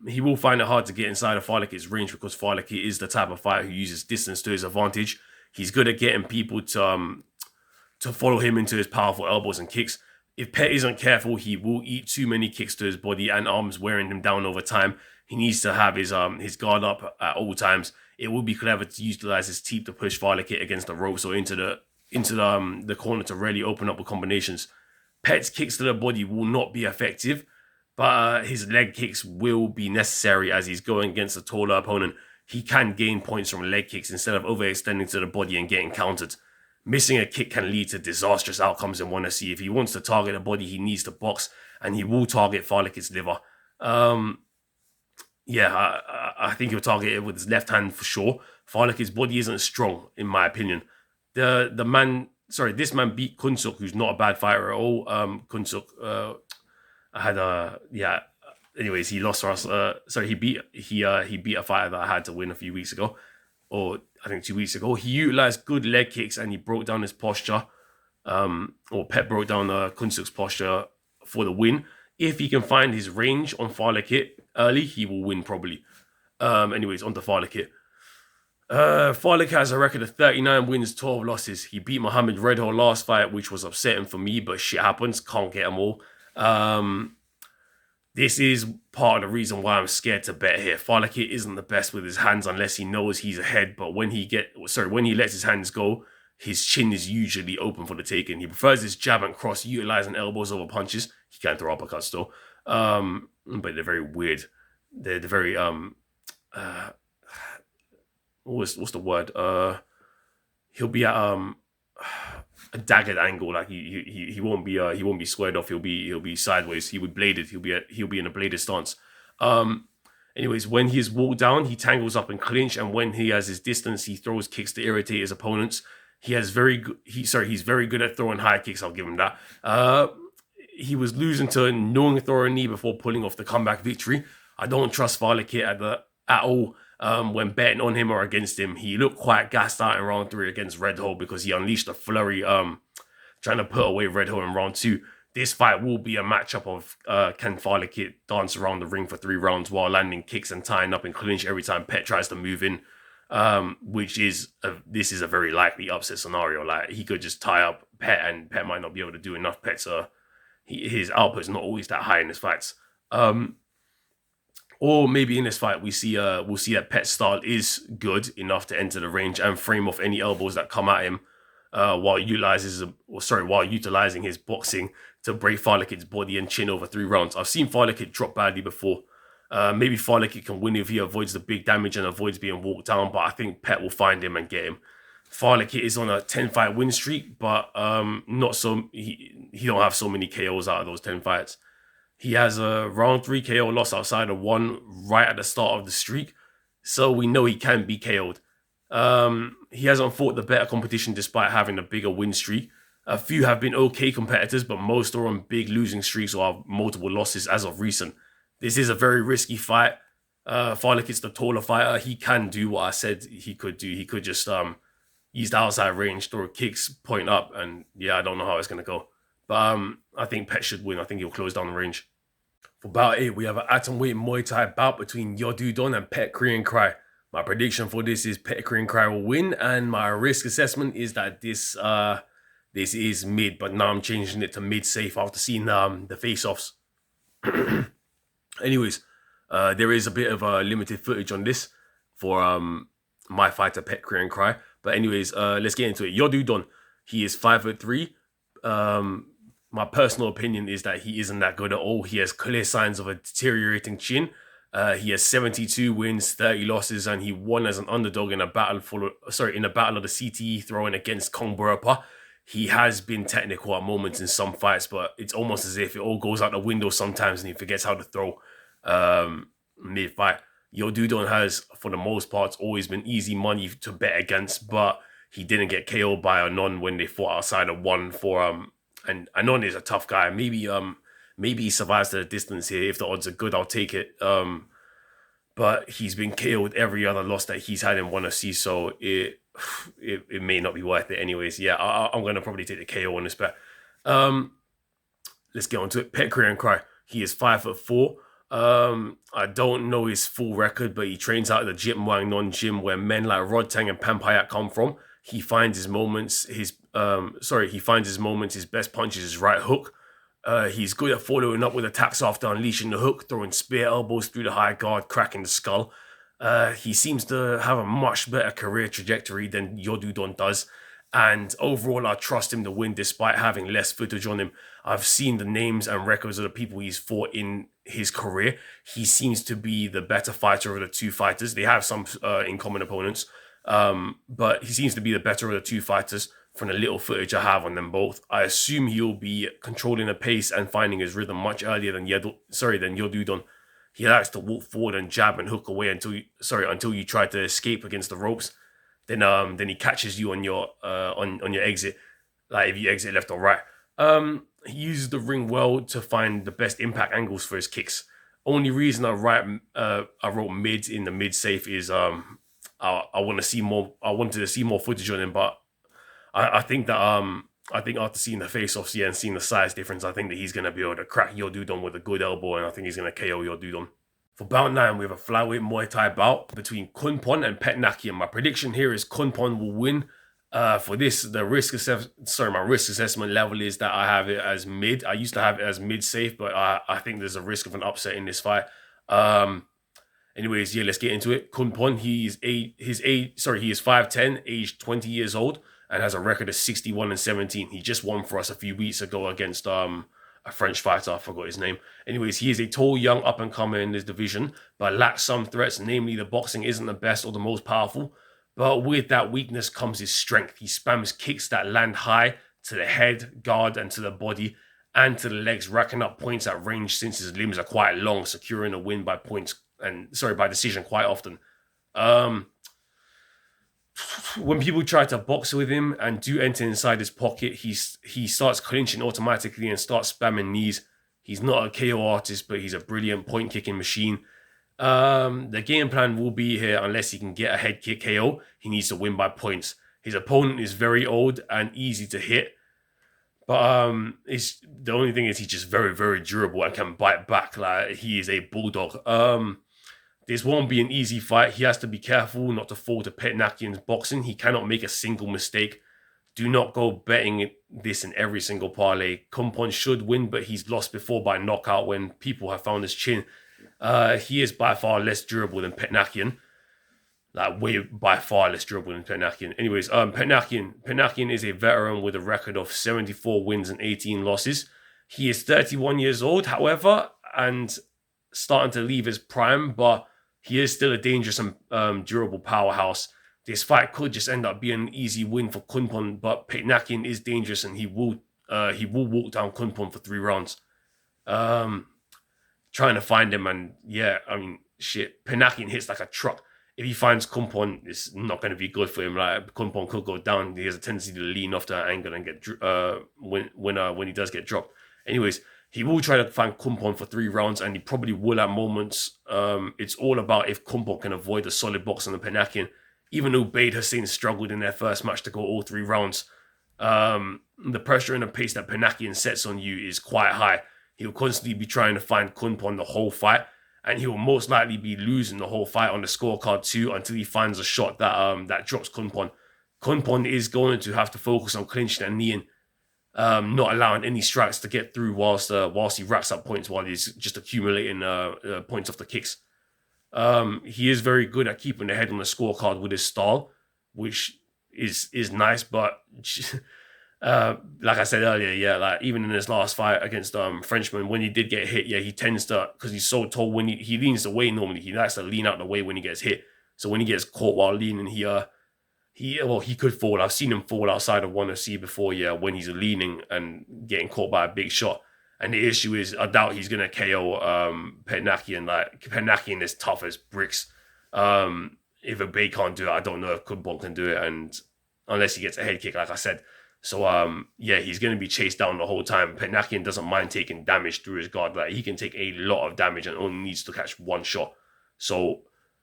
He will find it hard to get inside of Farlikit's range because Farlikit is the type of fighter who uses distance to his advantage. He's good at getting people to follow him into his powerful elbows and kicks. If Pet isn't careful, he will eat too many kicks to his body and arms, wearing him down over time. He needs to have his guard up at all times. It would be clever to utilize his teeth to push Farlikit against the ropes or into the corner to really open up with combinations. Pet's kicks to the body will not be effective, but his leg kicks will be necessary as he's going against a taller opponent. He can gain points from leg kicks instead of overextending to the body and getting countered. Missing a kick can lead to disastrous outcomes in 1SC. If he wants to target the body, he needs to box, and he will target Farlikit's liver. I think he'll target it with his left hand for sure. Farlikit's body isn't strong, in my opinion. This man beat Kunsuk, who's not a bad fighter at all. Kunsuk, anyways, he lost for us. He beat a fighter that I had to win a few weeks ago, or I think 2 weeks ago. He utilized good leg kicks and he broke down his posture. Pep broke down Kunsuk's posture for the win. If he can find his range on Farlikit early, he will win probably. Anyways, on to Farlikit. Farlikit has a record of 39 wins, 12 losses. He beat Mohammed Redho last fight, which was upsetting for me, but shit happens. Can't get them all. This is part of the reason why I'm scared to bet here. Farlikit isn't the best with his hands unless he knows he's ahead, but when he lets his hands go, his chin is usually open for the taking. He prefers his jab and cross, utilizing elbows over punches. He can throw uppercuts though, but they're very weird. They're very what's the word? He'll be at a daggered angle, like he won't be squared off. He'll be sideways. He'll be bladed. He'll be in a bladed stance. Anyways, when he is walked down, he tangles up and clinch, and when he has his distance, he throws kicks to irritate his opponents. He's very good at throwing high kicks. I'll give him that. He was losing to Nung throwing knee before pulling off the comeback victory. I don't trust Farlikit at all. When betting on him or against him, he looked quite gassed out in round 3 against Redho because he unleashed a flurry, trying to put away Redho in round 2. This fight will be a matchup of can Farlikit dance around the ring for 3 rounds while landing kicks and tying up in clinch every time Pet tries to move in, this is a very likely upset scenario. Like, he could just tie up Pet and Pet might not be able to do enough. His output's not always that high in his fights. Or maybe in this fight we'll see that Pet's style is good enough to enter the range and frame off any elbows that come at him, while utilizing his boxing to break Farlikit's body and chin over 3 rounds. I've seen Farlikit drop badly before. Maybe Farlikit can win if he avoids the big damage and avoids being walked down, but I think Pet will find him and get him. Farlikit is on a 10-fight win streak, but not so. He don't have so many KOs out of those 10 fights. He has a round 3 KO loss outside of 1 right at the start of the streak, so we know he can be KO'd. He hasn't fought the better competition despite having a bigger win streak. A few have been okay competitors, but most are on big losing streaks or have multiple losses as of recent. This is a very risky fight. Farlikit's the taller fighter. He can do what I said he could do. He could just use the outside range, throw kicks, point up, and I don't know how it's going to go. But I think Pet should win. I think he'll close down the range. For bout 8, we have an atomweight Muay Thai bout between Yodudon and Pet Korean Cry. My prediction for this is Pet Korean Cry will win, and my risk assessment is that this is mid, but now I'm changing it to mid safe after seeing the face-offs. Anyways, there is a bit of limited footage on this for my fighter Pet Korean Cry. But anyways, let's get into it. Yodudon, he is 5'3". My personal opinion is that he isn't that good at all. He has clear signs of a deteriorating chin. He has 72 wins, 30 losses, and he won as an underdog in a battle of the CTE throwing against Kong Burapa. He has been technical at moments in some fights, but it's almost as if it all goes out the window sometimes and he forgets how to throw mid-fight. Yodudon has, for the most part, always been easy money to bet against, but he didn't get KO'd by Anon when they fought outside of 1 for and Anon is a tough guy. Maybe Maybe he survives to the distance here. If the odds are good, I'll take it. But he's been KO'd every other loss that he's had in 1FC, so it may not be worth it anyways. Yeah, I'm going to probably take the KO on this bet. Let's get on to it. Pet Korean Cry. He is 5'4". I don't know his full record, but he trains out of the Jit Muang Non gym where men like Rodtang and Pampayak come from. He finds his moments. His best punch is his right hook. He's good at following up with attacks after unleashing the hook, throwing spear elbows through the high guard, cracking the skull. He seems to have a much better career trajectory than Yodudon does. And overall, I trust him to win despite having less footage on him. I've seen the names and records of the people he's fought in his career. He seems to be the better fighter of the two fighters. They have some in common opponents, but he seems to be the better of the two fighters from the little footage I have on them both. I assume he'll be controlling the pace and finding his rhythm much earlier than Yodudon. He likes to walk forward and jab and hook away until you try to escape against the ropes. Then he catches you on your exit, like if you exit left or right. He uses the ring well to find the best impact angles for his kicks. Only reason I wrote mid in the mid safe is I wanted to see more footage on him, but I think after seeing the face-offs and seeing the size difference, I think that he's gonna be able to crack Yodudon with a good elbow, and I think he's gonna KO Yodudon. For bout 9, we have a flyweight Muay Thai bout between Khunponnoi and Petnakian. My prediction here is Khunponnoi will win. For this, my risk assessment level is that I have it as mid. I used to have it as mid safe, but I think there's a risk of an upset in this fight. Anyways, yeah, let's get into it. Khunponnoi, he is 5'10", aged 20 years old, and has a record of 61-17. He just won for us a few weeks ago against a French fighter, I forgot his name. Anyways, he is a tall, young up-and-comer in this division, but lacks some threats, namely the boxing isn't the best or the most powerful. But with that weakness comes his strength. He spams kicks that land high to the head, guard, and to the body, and to the legs, racking up points at range since his limbs are quite long, securing a win by decision quite often. When people try to box with him and do enter inside his pocket, he starts clinching automatically and starts spamming knees. He's not a KO artist, but he's a brilliant point kicking machine. The game plan will be here unless he can get a head kick KO. He needs to win by points. His opponent is very old and easy to hit, but the only thing is he's just very, very durable and can bite back. Like, he is a bulldog. This won't be an easy fight. He has to be careful not to fall to Petnakian's boxing. He cannot make a single mistake. Do not go betting this in every single parlay. Khunponnoi should win, but he's lost before by knockout when people have found his chin. He is by far less durable than Petnakian. By far less durable than Petnakian. Anyways, Petnakian is a veteran with a record of 74 wins and 18 losses. He is 31 years old, however, and starting to leave his prime, but he is still a dangerous and durable powerhouse. This fight could just end up being an easy win for Khunponnoi, but Petnakian is dangerous and he will walk down Khunponnoi for 3 rounds. Trying to find him, and yeah, I mean, shit, Petnakian hits like a truck. If he finds Khunponnoi, it's not going to be good for him. Like, Khunponnoi could go down. He has a tendency to lean off that angle and get when he does get dropped. Anyways, he will try to find Khunponnoi for 3 rounds, and he probably will at moments. It's all about if Khunponnoi can avoid a solid box on the Petnakian. Even though Bade Hussein struggled in their first match to go all 3 rounds, the pressure and the pace that Petnakian sets on you is quite high. He'll constantly be trying to find Khunponnoi the whole fight, and he will most likely be losing the whole fight on the scorecard too until he finds a shot that drops Khunponnoi. Khunponnoi is going to have to focus on clinching and kneeing, not allowing any strikes to get through whilst he racks up points while he's just accumulating points off the kicks. He is very good at keeping the head on the scorecard with his style, which is nice, but like I said earlier, yeah, like even in his last fight against Frenchman, when he did get hit, yeah, he tends to, because he's so tall, when he leans away normally, he likes to lean out the way when he gets hit. So when he gets caught while leaning, he could fall. I've seen him fall outside of 1FC before, yeah, when he's leaning and getting caught by a big shot. And the issue is, I doubt he's going to KO Petnakian. Like, Petnakian is tough as bricks. If a Bay can't do it, I don't know if Khunponnoi can do it. And unless he gets a head kick, like I said. So yeah, he's going to be chased down the whole time. Penakian doesn't mind taking damage through his guard. Like, he can take a lot of damage and only needs to catch one shot. So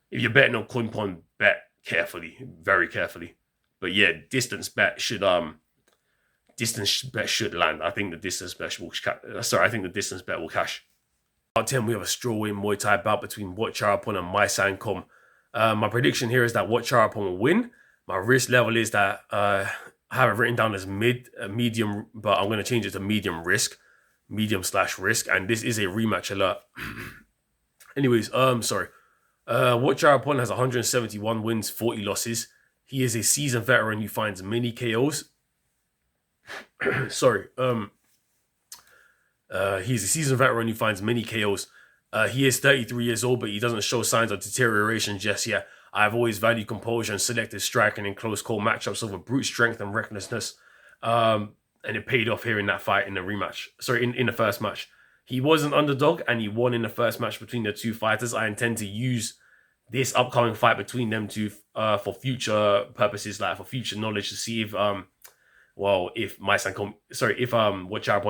if you're betting on Khunponnoi, bet carefully, very carefully. But yeah, distance bet should land. I think the distance bet will cash. Part 10, we have a strawweight Muay Thai bout between Waghorn and Muay Thai. My prediction here is that Waghorn will win. My risk level is that I have it written down as medium, but I'm going to change it to medium/risk, and this is a rematch alert. Anyways, sorry. Waghorn has 171 wins, 40 losses. He is a seasoned veteran who finds many KOs. Sorry. He's a seasoned veteran who finds many KOs. He is 33 years old, but he doesn't show signs of deterioration just yet. I've always valued composure and selective striking in close call matchups over brute strength and recklessness. And it paid off here in that fight in the rematch. Sorry, in the first match. He was an underdog and he won in the first match between the two fighters. I intend to use this upcoming fight between them two for future purposes, like for future knowledge, to see if Waghorn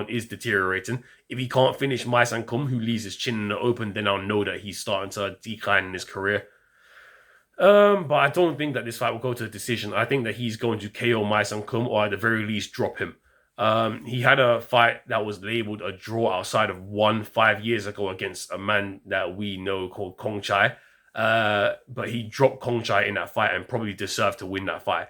is deteriorating. If he can't finish Muay Thai, who leaves his chin in the open, then I'll know that he's starting to decline in his career. But I don't think that this fight will go to a decision. I think that he's going to KO Muay Thai, or at the very least drop him. He had a fight that was labeled a draw outside of 5 years ago against a man that we know called Kong Chai. But he dropped Kong Chai in that fight and probably deserved to win that fight.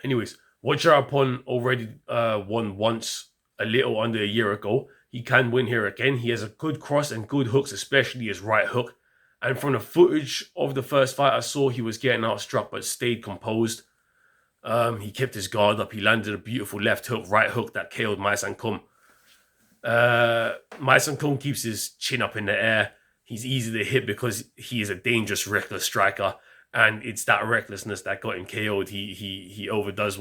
Anyways, Waghorn already won once a little under a year ago. He can win here again. He has a good cross and good hooks, especially his right hook. And from the footage of the first fight I saw, he was getting outstruck but stayed composed. He kept his guard up. He landed a beautiful left hook, right hook that KO'd Muay Thai. Muay Thai keeps his chin up in the air. He's easy to hit because he is a dangerous, reckless striker. And it's that recklessness that got him KO'd. He overdoes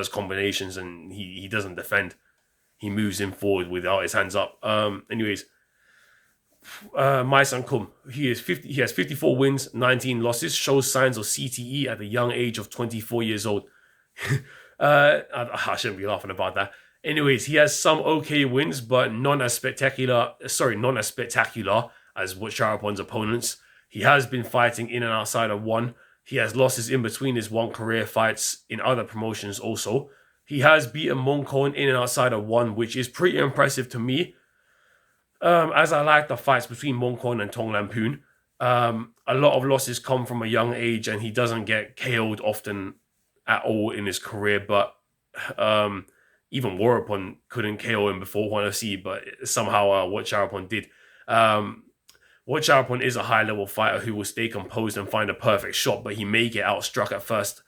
combinations and he doesn't defend. He moves in forward without his hands up. Anyways, Muay Thai, he has 54 wins, 19 losses, shows signs of CTE at the young age of 24 years old. I shouldn't be laughing about that. Anyways, he has some okay wins, but not as spectacular as Waghorn's opponents. He has been fighting in and outside of one. He has losses in between his one career fights in other promotions also. He has beaten Waghorn in and outside of one, which is pretty impressive to me. As I like the fights between Waghorn and Tong Lampoon. A lot of losses come from a young age and he doesn't get KO'd often at all in his career, but even Waghorn couldn't KO him before 1FC, but somehow Waghorn did. Waghorn is a high-level fighter who will stay composed and find a perfect shot, but he may get outstruck at first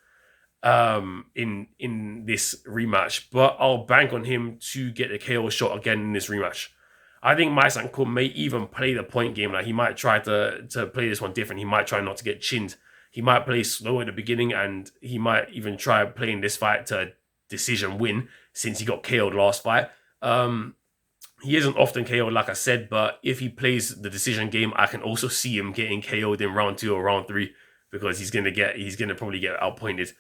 in this rematch. But I'll bank on him to get a KO shot again in this rematch. I think Muay Thai may even play the point game. Like, he might try to play this one different. He might try not to get chinned. He might play slow at the beginning, and he might even try playing this fight to decision win since he got KO'd last fight. He isn't often KO'd, like I said, but if he plays the decision game, I can also see him getting KO'd in round 2 or round 3 because he's gonna probably get outpointed.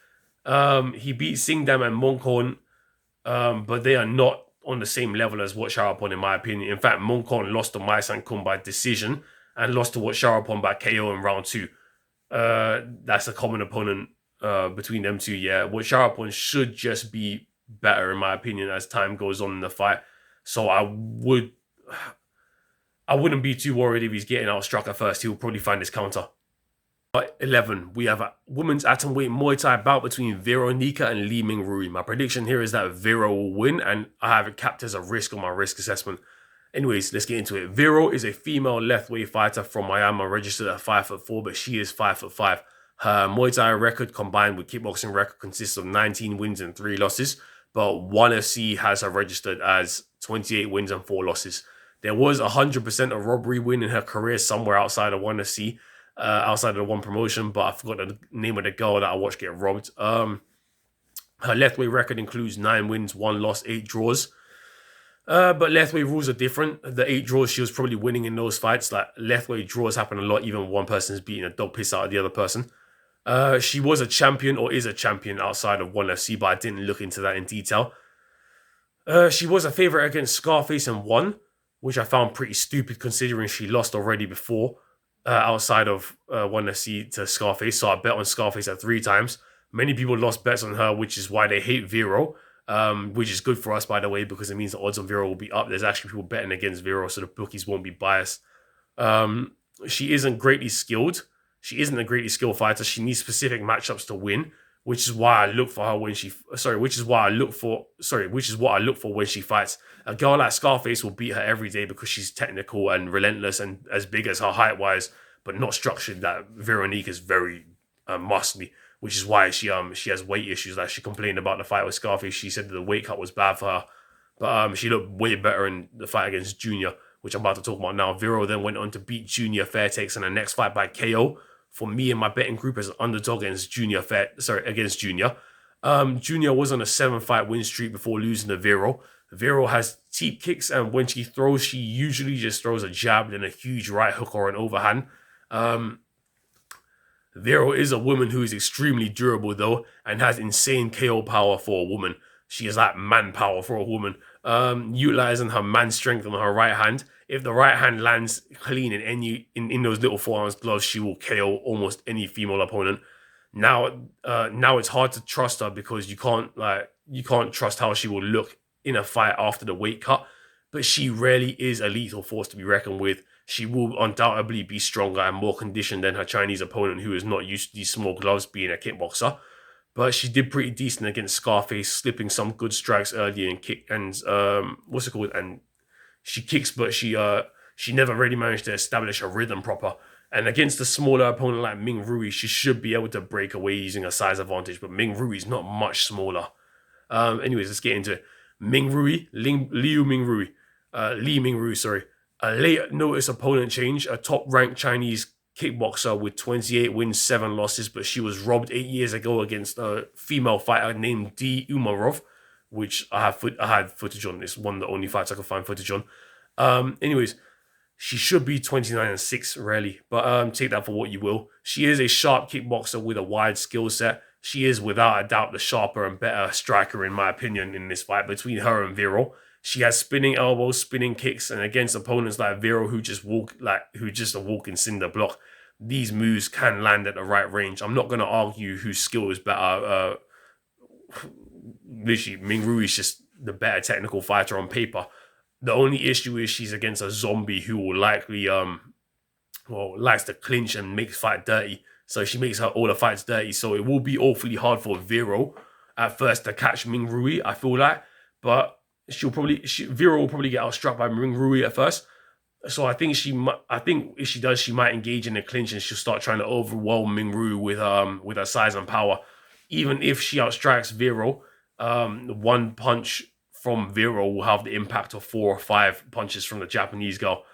He beat Singdam and Waghorn, but they are not on the same level as Waghorn in my opinion. In fact, Waghorn lost to Muay Thai by decision and lost to Waghorn by KO in round 2. That's a common opponent between them two. Yeah, Waghorn should just be better in my opinion as time goes on in the fight. So I wouldn't be too worried if he's getting outstruck at first. He'll probably find his counter. At 11, we have a women's atomweight Muay Thai bout between Vero and Li Mingrui. My prediction here is that Vero will win, and I have it capped as a risk on my risk assessment. Anyways, let's get into it. Vero is a female left-weight fighter from Miami, registered at 5'4", but she is 5'5". Her Muay Thai record combined with kickboxing record consists of 19 wins and 3 losses, but 1FC has her registered as 28 wins and 4 losses. There was 100% a robbery win in her career somewhere outside of 1FC, outside of the one promotion, but I forgot the name of the girl that I watched get robbed. Her left-weight record includes 9 wins, 1 loss, 8 draws. But left-weight rules are different. The 8 draws, she was probably winning in those fights. Like, left-weight draws happen a lot, even when one person is beating a dog piss out of the other person. She was a champion or is a champion outside of ONE FC, but I didn't look into that in detail. She was a favorite against Scarface and won, which I found pretty stupid considering she lost already before outside of ONE FC to Scarface. So I bet on Scarface at 3 times. Many people lost bets on her, which is why they hate Vero, which is good for us, by the way, because it means the odds on Vero will be up. There's actually people betting against Vero, so the bookies won't be biased. She isn't greatly skilled. She isn't a greatly skilled fighter. She needs specific matchups to win, which is why I look for her when she. Which is what I look for when she fights. A girl like Scarface will beat her every day because she's technical and relentless and as big as her height wise, but not structured. That Veronique is very muscly, which is why she has weight issues. Like she complained about the fight with Scarface. She said that the weight cut was bad for her, but she looked way better in the fight against Junior, which I'm about to talk about now. Vero then went on to beat Junior fair takes in the next fight by KO. For me and my betting group as an underdog against Junior. Junior was on a 7-fight win streak before losing to Vero. Vero has teep kicks, and when she throws, she usually just throws a jab, then a huge right hook or an overhand. Vero is a woman who is extremely durable, though, and has insane KO power for a woman. She is like manpower for a woman, utilizing her man strength on her right hand. If the right hand lands clean in those little 4-ounce gloves, she will KO almost any female opponent. Now it's hard to trust her because you can't trust how she will look in a fight after the weight cut. But she rarely is a lethal force to be reckoned with. She will undoubtedly be stronger and more conditioned than her Chinese opponent, who is not used to these small gloves, being a kickboxer. But she did pretty decent against Scarface, slipping some good strikes early and kick and and she kicks, but she never really managed to establish a rhythm proper. And against a smaller opponent like Mingrui, she should be able to break away using a size advantage. But Mingrui is not much smaller. Anyways, let's get into it. Li Mingrui, sorry. A late notice opponent change, a top-ranked Chinese kickboxer with 28 wins, 7 losses, but she was robbed 8 years ago against a female fighter named D. Umarov, which I had footage on. It's one of the only fights I could find footage on. Anyways, she should be 29-6, really, but take that for what you will. She is a sharp kickboxer with a wide skill set. She is without a doubt the sharper and better striker, in my opinion, in this fight between her and Vero. She has spinning elbows, spinning kicks, and against opponents like Vero, who just a walking cinder block, these moves can land at the right range. I'm not going to argue whose skill is better. Literally, Mingrui is just the better technical fighter on paper. The only issue is she's against a zombie who will likely likes to clinch and make fight dirty. So she makes all the fights dirty. So it will be awfully hard for Vero at first to catch Mingrui, I feel like. But Vero will probably get outstruck by Mingrui at first. So I think if she does, she might engage in a clinch and she'll start trying to overwhelm Mingrui with her size and power. Even if she outstrikes Vero, one punch from Vero will have the impact of 4 or 5 punches from the Japanese girl.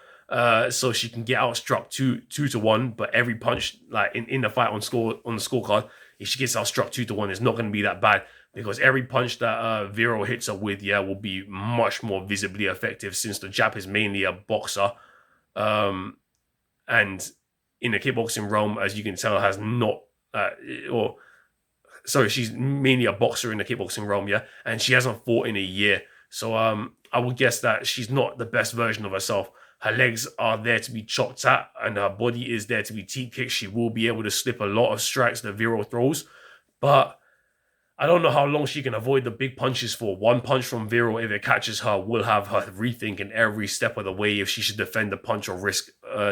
So she can get outstruck 2-1, but every punch, like in the fight on the scorecard, if she gets outstruck 2-1, it's not going to be that bad because every punch that Vero hits her with, will be much more visibly effective since the Jap is mainly a boxer, and in the kickboxing realm, as you can tell, has not she's mainly a boxer in the kickboxing realm, and she hasn't fought in a year. So I would guess that she's not the best version of herself. Her legs are there to be chopped at, and her body is there to be teep kicked. She will be able to slip a lot of strikes that Vero throws, but I don't know how long she can avoid the big punches for. One punch from Vero, if it catches her, will have her rethinking every step of the way if she should defend the punch or risk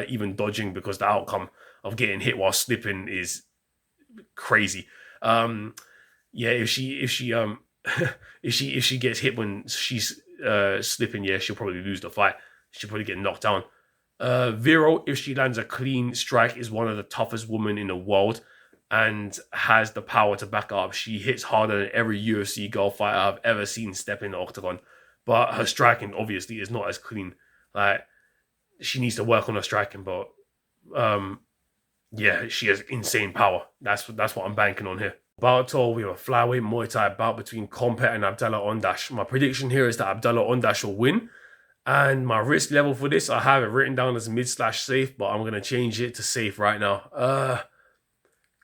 even dodging, because the outcome of getting hit while slipping is crazy. If she gets hit when she's slipping, she'll probably lose the fight. She'll probably get knocked down. Vero, if she lands a clean strike, is one of the toughest women in the world and has the power to back up. She hits harder than every UFC girl fighter I've ever seen step in the octagon. But her striking, obviously, is not as clean. Like, she needs to work on her striking, but she has insane power. That's what I'm banking on here. Bout 12, we have a flyweight Muay Thai bout between Kompet and Abdallah Ondash. My prediction here is that Abdallah Ondash will win. And my risk level for this, I have it written down as mid/safe, but I'm going to change it to safe right now.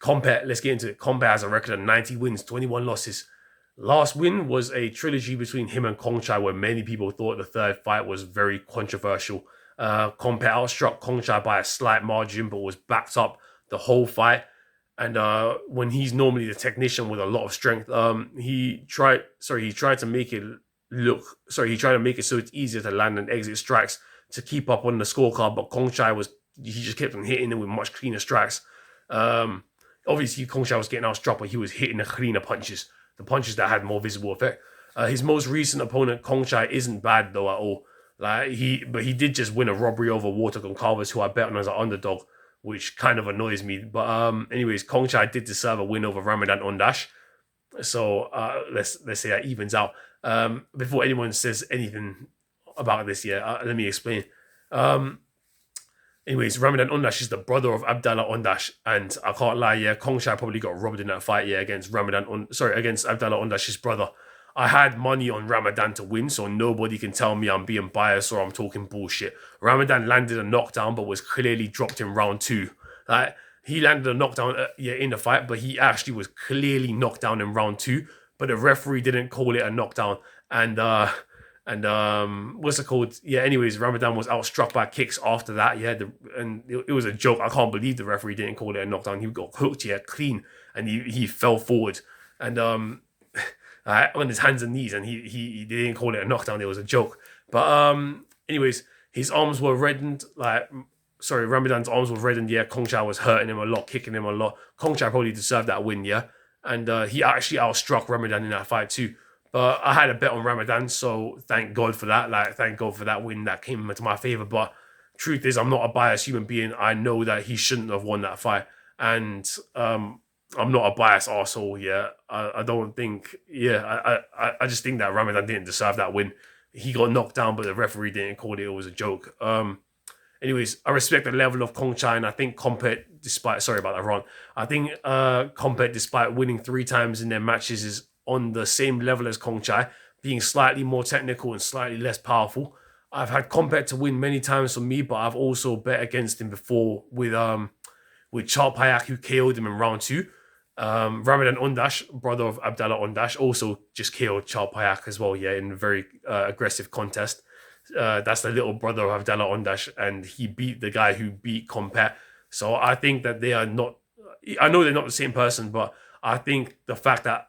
Kompet, let's get into it. Kompet has a record of 90 wins, 21 losses. Last win was a trilogy between him and Kongchai, where many people thought the third fight was very controversial. Kompet outstruck Kongchai by a slight margin, but was backed up the whole fight. And when he's normally the technician with a lot of strength, he tried to make it so it's easier to land and exit strikes to keep up on the scorecard. But Kongchai he just kept on hitting it with much cleaner strikes. Obviously, Kongchai was getting outstruck, but he was hitting the cleaner punches, the punches that had more visible effect. His most recent opponent, Kongchai, isn't bad though at all. But he did just win a robbery over Walter Goncalves, who I bet on as an underdog, which kind of annoys me. But anyways, Kongchai did deserve a win over Ramadan Ondash. So let's say that evens out. Before anyone says anything about this, let me explain. Anyways, Ramadan Ondash is the brother of Abdallah Ondash, and I can't lie, Kongchai probably got robbed in that fight, against against Abdallah Ondash's brother. I had money on Ramadan to win, so nobody can tell me I'm being biased or I'm talking bullshit. Ramadan landed a knockdown, but was clearly dropped in round 2. He landed a knockdown in the fight, but he actually was clearly knocked down in round 2. But the referee didn't call it a knockdown. And what's it called? Anyways, Ramadan was outstruck by kicks after that. And it was a joke. I can't believe the referee didn't call it a knockdown. He got hooked, clean, and he fell forward. And on his hands and knees, and he didn't call it a knockdown. It was a joke. But anyways, his arms were reddened. Ramadan's arms were reddened. Kongchai was hurting him a lot, kicking him a lot. Kongchai probably deserved that win. And he actually outstruck Ramadan in that fight too. But I had a bet on Ramadan, so thank God for that. Thank God for that win that came into my favor. But truth is, I'm not a biased human being. I know that he shouldn't have won that fight, and I'm not a biased arsehole. I don't think. I just think that Ramadan didn't deserve that win. He got knocked down, but the referee didn't call it. It was a joke. Anyways, I respect the level of Kongchai, and I think Kompet, despite winning 3 times in their matches, is on the same level as Kongchai, being slightly more technical and slightly less powerful. I've had Kompet to win many times for me, but I've also bet against him before with Chal Payak, who KO'd him in round 2. Ramadan Ondash, brother of Abdallah Ondash, also just KO'd Chal Payak as well, in a very aggressive contest. That's the little brother of Abdallah Ondash, and he beat the guy who beat Kompet. So I think that they are not. I know they're not the same person, but I think the fact that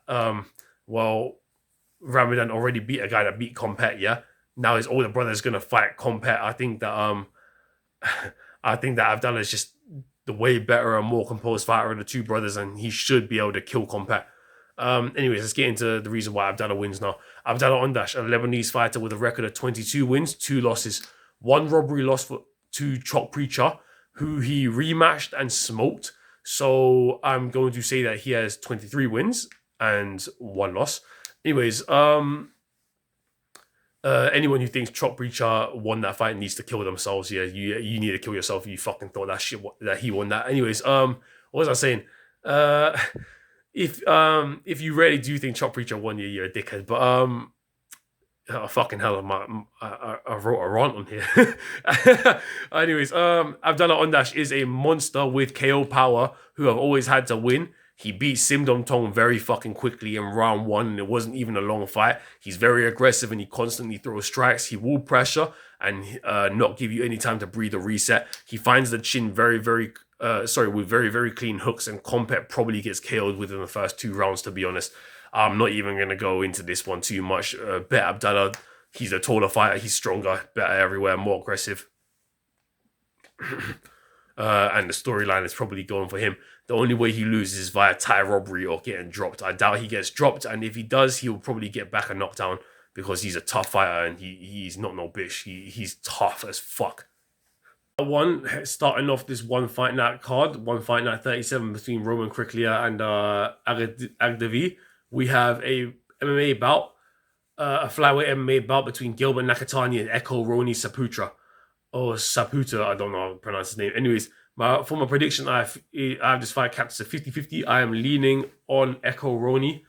Ramadan already beat a guy that beat Kompet, now his older brother is gonna fight Kompet. I think that Abdallah is just the way better and more composed fighter of the 2 brothers, and he should be able to kill Kompet. Anyways, let's get into the reason why Abdallah wins now. Abdallah Ondash, a Lebanese fighter with a record of 22 wins, 2 losses. 1 robbery loss to Chok Preacher, who he rematched and smoked. So I'm going to say that he has 23 wins and 1 loss. Anyways, anyone who thinks Chok Preacher won that fight needs to kill themselves. You need to kill yourself if you fucking thought that he won that. Anyways, what was I saying? If you really do think Chop Preacher won, you're a dickhead. But fucking hell, I wrote a rant on here. Anyways, Abdallah Ondash is a monster with KO power who have always had to win. He beat Sim Dom Tong very fucking quickly in round 1, and it wasn't even a long fight. He's very aggressive and he constantly throws strikes. He will pressure and not give you any time to breathe or reset. He finds the chin with very, very clean hooks, and Kompet probably gets KO'd within the first 2 rounds, to be honest. I'm not even going to go into this one too much. Bet Abdallah, he's a taller fighter, he's stronger, better everywhere, more aggressive. And the storyline is probably going for him. The only way he loses is via Thai robbery or getting dropped. I doubt he gets dropped, and if he does, he'll probably get back a knockdown because he's a tough fighter and he's not no bitch. He's tough as fuck. Starting off this one fight night card, 37 between Roman Kryklia and Agdeve. We have a MMA bout, a flyweight MMA bout between Gilbert Nakatani and Echo Roni Saputra. Or Saputra, I don't know how to pronounce his name. Anyways, for my prediction, I have this fight capped as a 50-50. I am leaning on Echo Roni.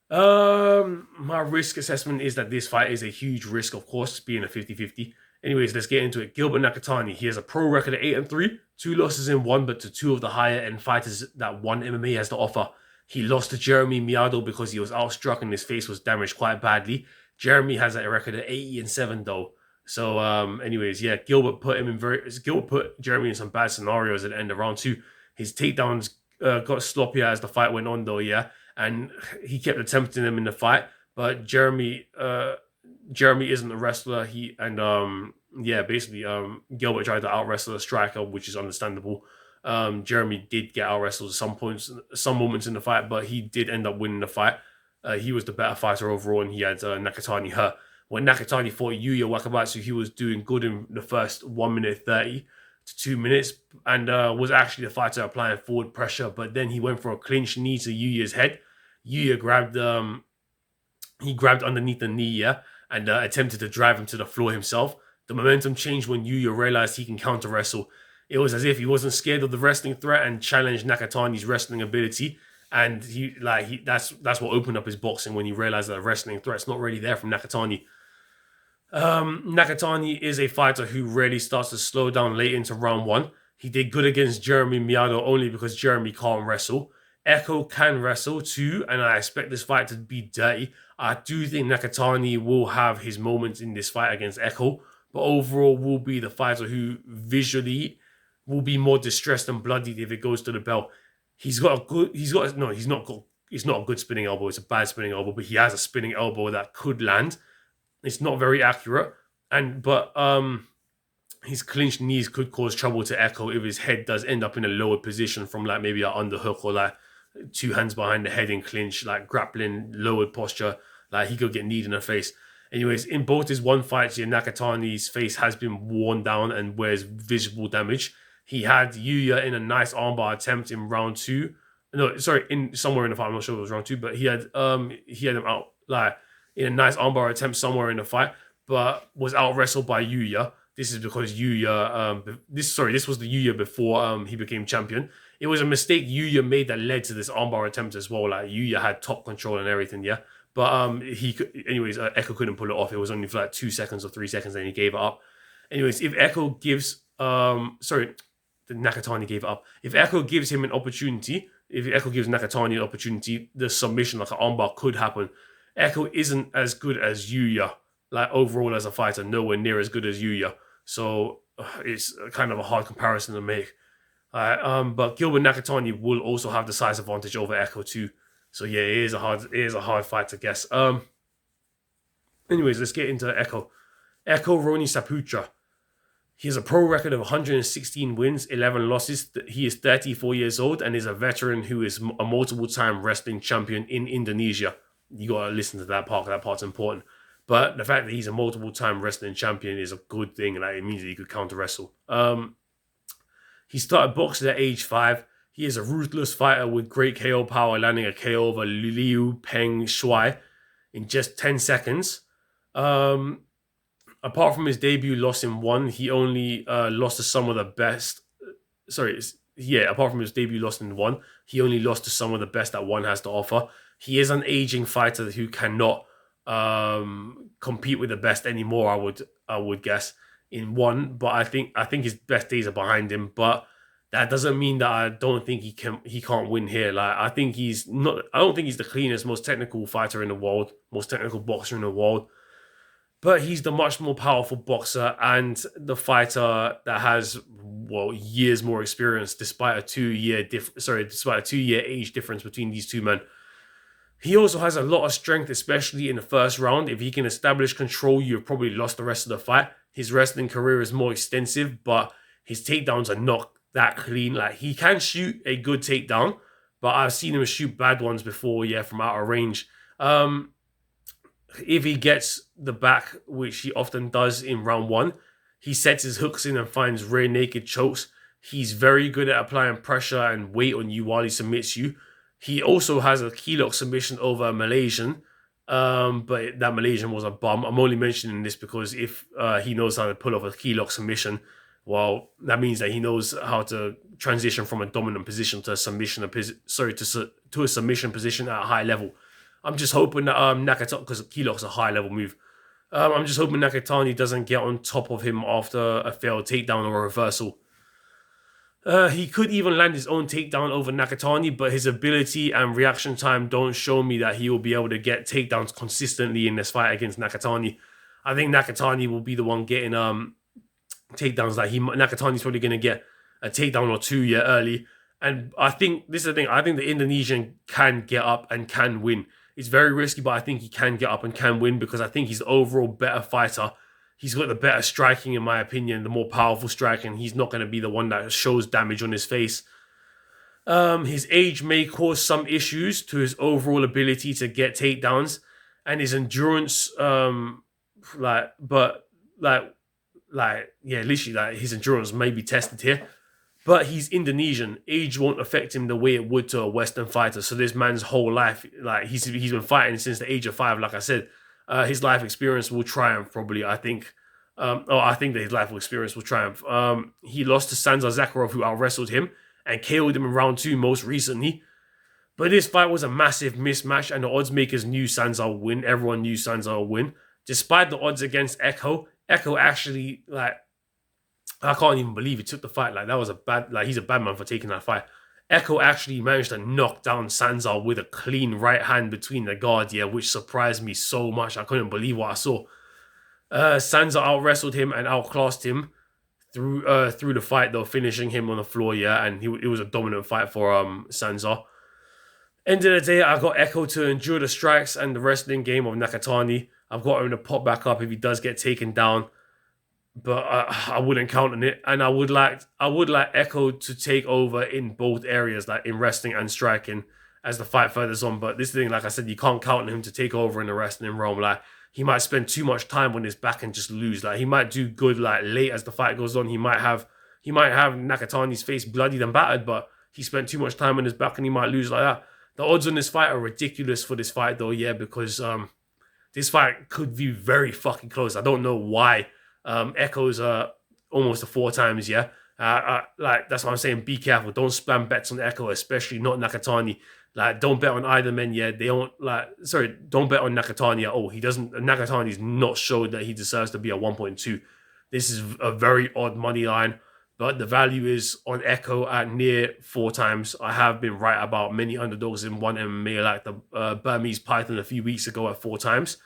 My risk assessment is that this fight is a huge risk, of course, being a 50-50. Anyways, let's get into it. Gilbert Nakatani, he has a pro record of 8-3, 2 losses in 1, but to 2 of the higher end fighters that 1 MMA has to offer. He lost to Jeremy Miado because he was outstruck and his face was damaged quite badly. Jeremy has a record of 80-7 though. So, anyways, yeah, Gilbert put Jeremy in some bad scenarios at the end of round 2. His takedowns got sloppier as the fight went on though, yeah, and he kept attempting them in the fight, but Jeremy isn't a wrestler. Gilbert tried to out wrestle a striker, which is understandable. Jeremy did get out wrestled at some moments in the fight, but he did end up winning the fight. He was the better fighter overall, and he had Nakatani hurt. When Nakatani fought Yuya Wakabatsu, he was doing good in the first 1 minute 30 to 2 minutes, and was actually the fighter applying forward pressure. But then he went for a clinch knee to Yuya's head. Yuya grabbed underneath the knee, yeah, and attempted to drive him to the floor himself. The momentum changed when Yuya realized he can counter wrestle. It was as if he wasn't scared of the wrestling threat and challenged Nakatani's wrestling ability. And that's what opened up his boxing, when he realized that the wrestling threat's not really there from Nakatani. Nakatani is a fighter who rarely starts to slow down late into round 1. He did good against Jeremy Miado only because Jeremy can't wrestle. Echo can wrestle too, and I expect this fight to be dirty. I do think Nakatani will have his moments in this fight against Echo, but overall will be the fighter who visually will be more distressed and bloodied if it goes to the bell. It's not a good spinning elbow, it's a bad spinning elbow, but he has a spinning elbow that could land. It's not very accurate, but his clinched knees could cause trouble to Echo if his head does end up in a lower position from like maybe an underhook or like 2 hands behind the head in clinch, like grappling, lowered posture. Like he could get kneed in the face. Anyways, in both his 1 fights, Nakatani's face has been worn down and wears visible damage. He had Yuya in a nice armbar attempt in round 2. No, sorry, in somewhere in the fight. I'm not sure if it was round 2, but he had him out like in a nice armbar attempt somewhere in the fight, but was out wrestled by Yuya. This is because Yuya. This was the Yuya before he became champion. It was a mistake Yuya made that led to this armbar attempt as well. Like Yuya had top control and everything, yeah. But Echo couldn't pull it off. It was only for like 2 seconds or 3 seconds, and he gave it up. Anyways, if Echo gives Nakatani gave it up. If Echo gives him an opportunity, if Echo gives Nakatani an opportunity, the submission like an armbar could happen. Echo isn't as good as Yuya, like overall as a fighter, nowhere near as good as Yuya. So it's kind of a hard comparison to make. But Gilbert Nakatani will also have the size advantage over Echo too. So yeah, it is a hard fight to guess. Anyways, let's get into Echo. Echo Roni Saputra. He has a pro record of 116 wins, 11 losses. He is 34 years old and is a veteran who is a multiple-time wrestling champion in Indonesia. You got to listen to that part. That part's important. But the fact that he's a multiple-time wrestling champion is a good thing. Like, it means that he could counter-wrestle. He started boxing at age 5. He is a ruthless fighter with great KO power, landing a KO over Liu Peng Shuai in just 10 seconds. Apart from his debut loss in 1, he only lost to some of the best. Apart from his debut loss in 1, he only lost to some of the best that 1 has to offer. He is an aging fighter who cannot compete with the best anymore. I would guess in 1, but I think his best days are behind him. But that doesn't mean that I don't think he can't win here. Like I don't think he's the cleanest, most technical fighter in the world, most technical boxer in the world. But he's the much more powerful boxer and the fighter that has years more experience, despite a 2-year age difference between these two men. He also has a lot of strength, especially in the first round. If he can establish control, you've probably lost the rest of the fight. His wrestling career is more extensive, but his takedowns are not that clean. Like he can shoot a good takedown, but I've seen him shoot bad ones before, from out of range. If he gets the back, which he often does in round 1, he sets his hooks in and finds rear naked chokes. He's very good at applying pressure and weight on you while he submits you. He also has a key lock submission over a Malaysian, but that Malaysian was a bum. I'm only mentioning this because if he knows how to pull off a key lock submission, well, that means that he knows how to transition from a dominant position to a submission to a submission position at a high level. I'm just hoping that Nakatani, because key lock's a high level move. I'm just hoping Nakatani doesn't get on top of him after a failed takedown or a reversal. He could even land his own takedown over Nakatani, but his ability and reaction time don't show me that he will be able to get takedowns consistently in this fight against Nakatani. I think Nakatani will be the one getting takedowns. Like Nakatani's probably going to get a takedown or two early. And I think this is the thing. I think the Indonesian can get up and can win. It's very risky, but I think he can get up and can win because I think he's the overall better fighter. He's got the better striking, in my opinion, the more powerful striking. He's not going to be the one that shows damage on his face. His age may cause some issues to his overall ability to get takedowns, and his endurance, his endurance may be tested here. But he's Indonesian. Age won't affect him the way it would to a Western fighter. So this man's whole life, like he's been fighting since the age of 5. Like I said, his life experience will triumph. Probably, I think. I think that his life experience will triumph. He lost to Sanzar Zakharov, who out wrestled him and KO'd him in round 2 most recently. But this fight was a massive mismatch, and the odds makers knew Sanzar would win. Everyone knew Sanzar would win, despite the odds against Echo. Echo actually I can't even believe he took the fight. That was he's a bad man for taking that fight. Echo actually managed to knock down Sanzar with a clean right hand between the guards, which surprised me so much. I couldn't believe what I saw. Sanzar out-wrestled him and outclassed him through the fight, though, finishing him on the floor, and it was a dominant fight for Sanzar. End of the day, I got Echo to endure the strikes and the wrestling game of Nakatani. I've got him to pop back up if he does get taken down. But I wouldn't count on it, and I would like Echo to take over in both areas, like in wrestling and striking, as the fight furthers on. But this thing, like I said, you can't count on him to take over in the wrestling realm. Like he might spend too much time on his back and just lose. Like he might do good late as the fight goes on. He might have Nakatani's face bloodied and battered, but he spent too much time on his back and he might lose like that. The odds on this fight are ridiculous for this fight, though, because this fight could be very fucking close. I don't know why. Echoes almost a 4 times, that's what I'm saying. Be careful. Don't spam bets on Echo, especially not Nakatani. Don't bet on either men. They don't don't bet on Nakatani at all. Nakatani's not showed that he deserves to be a 1.2. This is a very odd money line, but the value is on Echo at near 4 times. I have been right about many underdogs in one MMA, like the Burmese Python a few weeks ago at 4 times.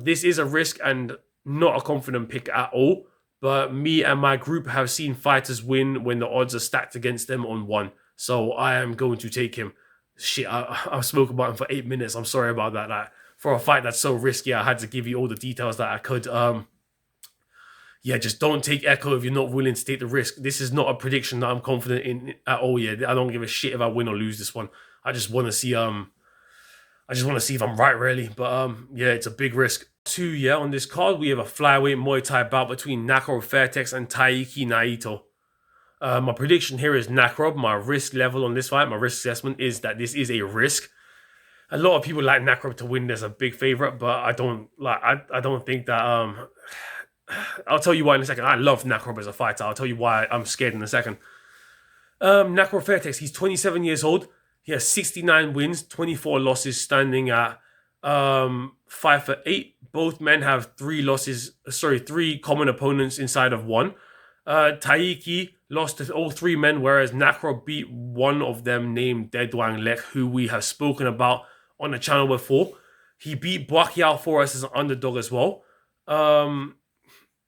This is a risk and not a confident pick at all, but me and my group have seen fighters win when the odds are stacked against them on 1. So I am going to take him. Shit, I've spoken about him for 8 minutes. I'm sorry about that. For a fight that's so risky, I had to give you all the details that I could. Just don't take Echo if you're not willing to take the risk. This is not a prediction that I'm confident in at all. I don't give a shit if I win or lose this one. I just want to see if I'm right, really. But it's a big risk. 2, on this card, we have a flyweight Muay Thai bout between Nakrob Fairtex and Taiki Naito. My prediction here is Nakrob. My risk level on this fight, my risk assessment is that this is a risk. A lot of people like Nakrob to win as a big favorite, but I don't think that. I'll tell you why in a second. I love Nakrob as a fighter. I'll tell you why I'm scared in a second. Nakrob Fairtex, he's 27 years old. He has 69 wins, 24 losses, standing at 5-8. Both men have 3 common opponents inside of 1. Taiki lost to all 3 men, whereas Nakrob beat one of them named Dedwang Lek, who we have spoken about on the channel before. He beat Buakiao for us as an underdog as well. Nakrob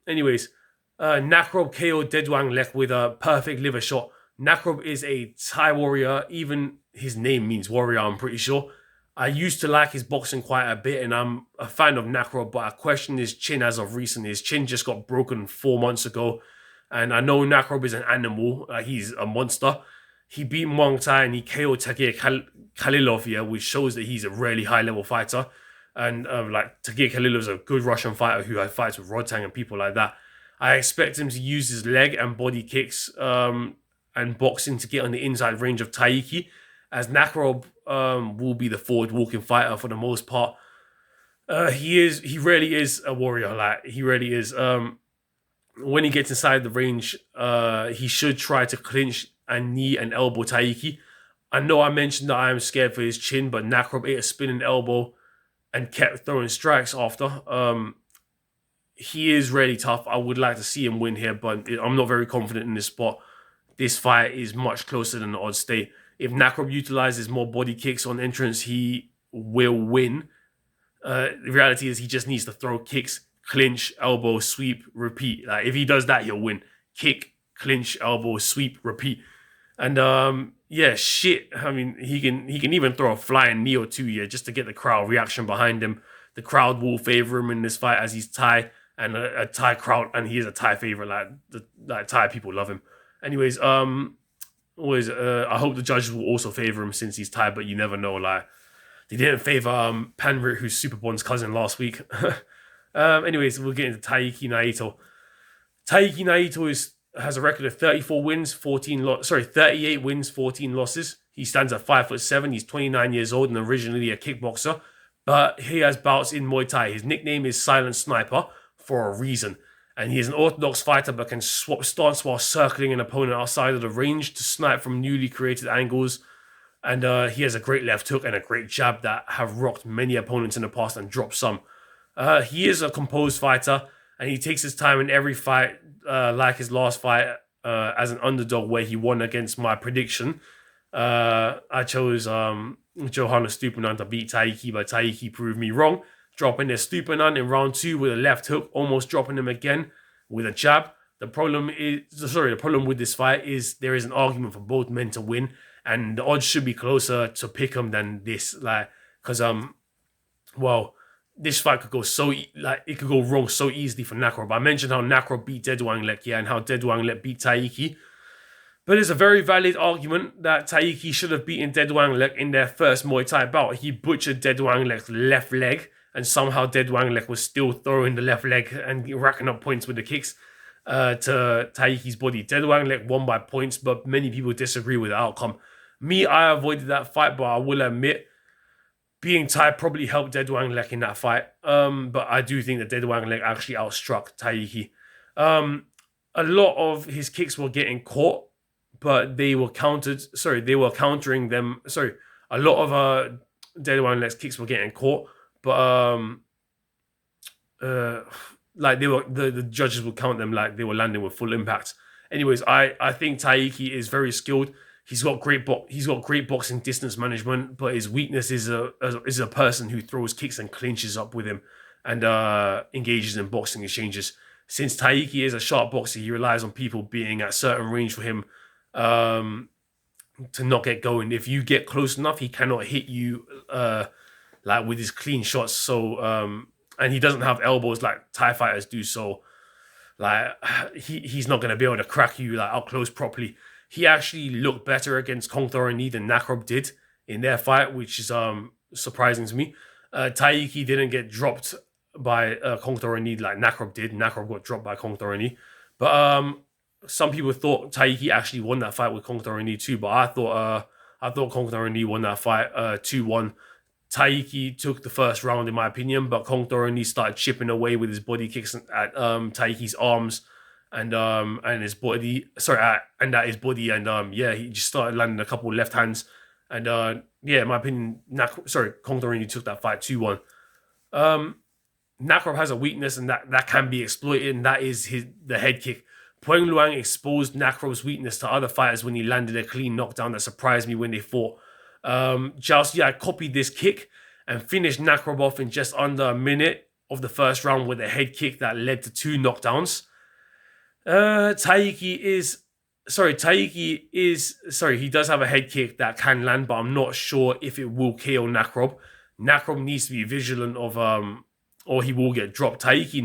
KO'd Dedwang Lek with a perfect liver shot. Nakrob is a Thai warrior. Even his name means warrior, I'm pretty sure. I used to like his boxing quite a bit, and I'm a fan of Nakrob, but I question his chin as of recent. His chin just got broken 4 months ago, and I know Nakrob is an animal. He's a monster. He beat Muay Thai and he KO'd Tagir Khalilov, which shows that he's a really high-level fighter. And Tagir Khalilov is a good Russian fighter who fights with Rodtang and people like that. I expect him to use his leg and body kicks and boxing to get on the inside range of Taiki, as Nakrob will be the forward-walking fighter for the most part. He really is a warrior. He really is. When he gets inside the range, he should try to clinch and knee and elbow Taiki. I know I mentioned that I am scared for his chin, but Nakrob ate a spinning elbow and kept throwing strikes after. He is really tough. I would like to see him win here, but I'm not very confident in this spot. This fight is much closer than the odds state. If Nakrob utilizes more body kicks on entrance, he will win. The reality is he just needs to throw kicks, clinch, elbow, sweep, repeat. Like if he does that, he'll win. Kick, clinch, elbow, sweep, repeat. And yeah, shit. I mean, he can even throw a flying knee or two here just to get the crowd reaction behind him. The crowd will favor him in this fight as he's Thai and a Thai crowd, and he is a Thai favorite. Like Thai people love him. Anyways, I hope the judges will also favor him since he's Thai, but you never know. Like they didn't favor Panrit, who's Superbon's cousin, last week. Anyways, we'll get into Taiki Naito. Taiki Naito has a record of 38 wins, 14 losses. He stands at 5'7". He's 29 years old and originally a kickboxer, but he has bouts in Muay Thai. His nickname is Silent Sniper for a reason. And he is an orthodox fighter but can swap stance while circling an opponent outside of the range to snipe from newly created angles. And he has a great left hook and a great jab that have rocked many opponents in the past and dropped some. He is a composed fighter, and he takes his time in every fight, like his last fight as an underdog where he won against my prediction. I chose Johannes Stupinan to beat Taiki, but Taiki proved me wrong, dropping their Stupinan in round 2 with a left hook, almost dropping him again with a jab. The problem with this fight is there is an argument for both men to win, and the odds should be closer to pick him than this, because this fight could go it could go wrong so easily for Nakrob. I mentioned how Nakrob beat Dedwanglek, and how Dedwanglek beat Taiki. But it's a very valid argument that Taiki should have beaten Dedwanglek in their first Muay Thai bout. He butchered Dedwanglek's left leg, and somehow Dedwanglek was still throwing the left leg and racking up points with the kicks to Taiki's body. Dedwanglek won by points, but many people disagree with the outcome. Me, I avoided that fight, but I will admit, being Thai probably helped Dedwanglek in that fight. But I do think that Dedwanglek actually outstruck Taiki. A lot of his kicks were getting caught, but they were countered. They were countering them. A lot of Dedwanglek's kicks were getting caught, but the judges would count them like they were landing with full impact. Anyways, I think Taiki is very skilled. He's got great boxing distance management, but his weakness is a person who throws kicks and clinches up with him and engages in boxing exchanges. Since Taiki is a sharp boxer, he relies on people being at certain range for him to not get going. If you get close enough, he cannot hit you with his clean shots. So and he doesn't have elbows like Thai fighters do. So he's not going to be able to crack you up close properly. He actually looked better against Khunponnoi than Nakrob did in their fight, which is surprising to me. Taiki didn't get dropped by Khunponnoi like Nakrob did. Nakrob got dropped by Khunponnoi. But some people thought Taiki actually won that fight with Khunponnoi too. But I thought Khunponnoi won that fight 2-1. Taiki took the first round in my opinion, but Khunponnoi started chipping away with his body kicks at Taiki's arms. And his body, he just started landing a couple of left hands, and in my opinion, Khunponnoi took that fight 2-1. Nakrob has a weakness, and that can be exploited, and that is the head kick. Poeng Luang exposed Nakrob's weakness to other fighters when he landed a clean knockdown that surprised me when they fought. Xiao copied this kick and finished Nakrob off in just under a minute of the first round with a head kick that led to 2 knockdowns. He does have a head kick that can land, but I'm not sure if it will KO Nakrob. Nakrob needs to be vigilant of, or he will get dropped. Taiki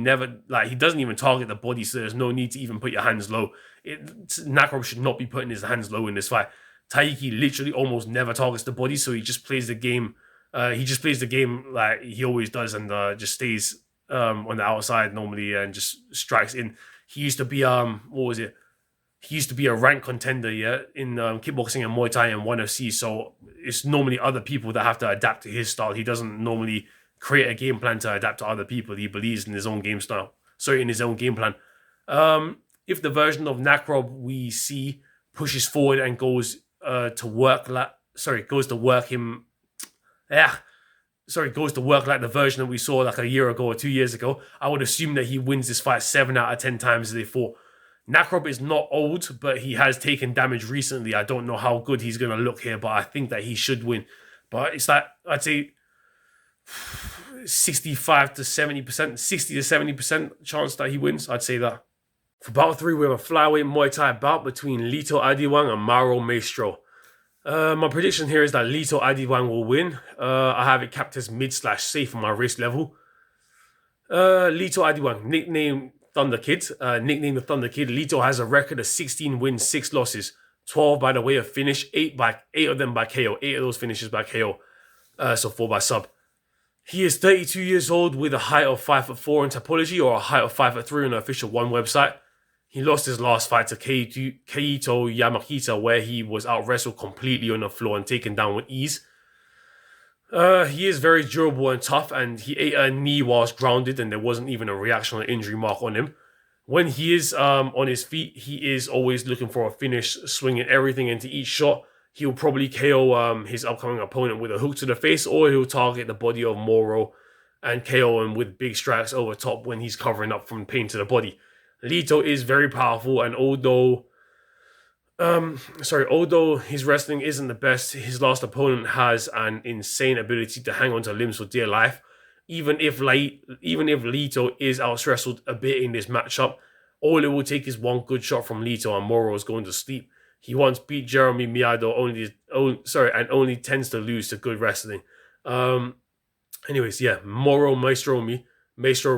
he doesn't even target the body, so there's no need to even put your hands low. Nakrob should not be putting his hands low in this fight. Taiki literally almost never targets the body, so he just plays the game. Like he always does, and just stays on the outside normally and just strikes in. He used to be He used to be a rank contender, in kickboxing and Muay Thai and 1FC. So it's normally other people that have to adapt to his style. He doesn't normally create a game plan to adapt to other people. He believes in his own game style. In his own game plan. If the version of Nakrob we see pushes forward and goes to work him. goes to work like the version that we saw like a year ago or 2 years ago, I would assume that he wins this fight 7 out of 10 times as they fought. Nakrop is not old, but he has taken damage recently. I don't know how good he's going to look here, but I think that he should win. But it's like, I'd say 65 to 70%, 60 to 70% chance that he wins. I'd say that. For bout 3, we have a flyweight Muay Thai bout between Lito Adiwang and Mauro Maestro. My prediction here is that Lito Adiwang will win. I have it capped as mid/safe on my risk level. Lito Adiwang, nicknamed Thunder Kid, nicknamed the Thunder Kid. Lito has a record of 16 wins, 6 losses, 12 by the way of finish, 8 of them by KO, 8 of those finishes by KO, so 4 by sub. He is 32 years old with a height of 5'4" in Topology or a height of 5'3" on the official One website. He lost his last fight to Keito Yamakita, where he was out-wrestled completely on the floor and taken down with ease. He is very durable and tough, and he ate a knee whilst grounded, and there wasn't even a reaction or injury mark on him. When he is on his feet, he is always looking for a finish, swinging everything into each shot. He'll probably KO his upcoming opponent with a hook to the face, or he'll target the body of Moro and KO him with big strikes over top when he's covering up from pain to the body. Lito is very powerful, and although his wrestling isn't the best, his last opponent has an insane ability to hang on to limbs for dear life. Even if Lito is out-wrestled a bit in this matchup, all it will take is one good shot from Lito and Moro is going to sleep. He once beat Jeremy Miyado and only tends to lose to good wrestling. Moro Maestro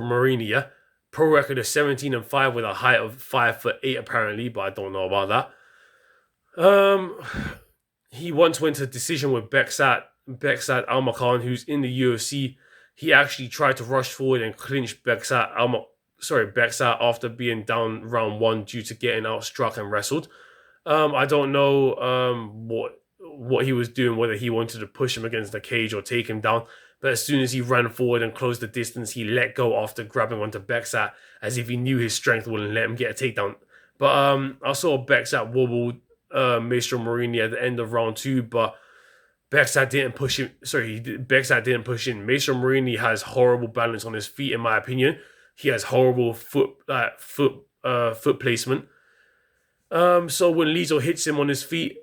Marini, yeah. Pro record of 17-5 with a height of 5'8" apparently, but I don't know about that. He once went to decision with Beksat Almakhan, who's in the UFC. He actually tried to rush forward and clinch Beksat after being down round 1 due to getting outstruck and wrestled. I don't know what he was doing, whether he wanted to push him against the cage or take him down. But as soon as he ran forward and closed the distance, he let go after grabbing onto Beksat as if he knew his strength wouldn't let him get a takedown. But I saw Beksat wobbled Maestro Marini at the end of round 2, but Beksat didn't push him. Beksat didn't push in. Maestro Marini has horrible balance on his feet, in my opinion. He has horrible foot placement. So when Lito hits him on his feet,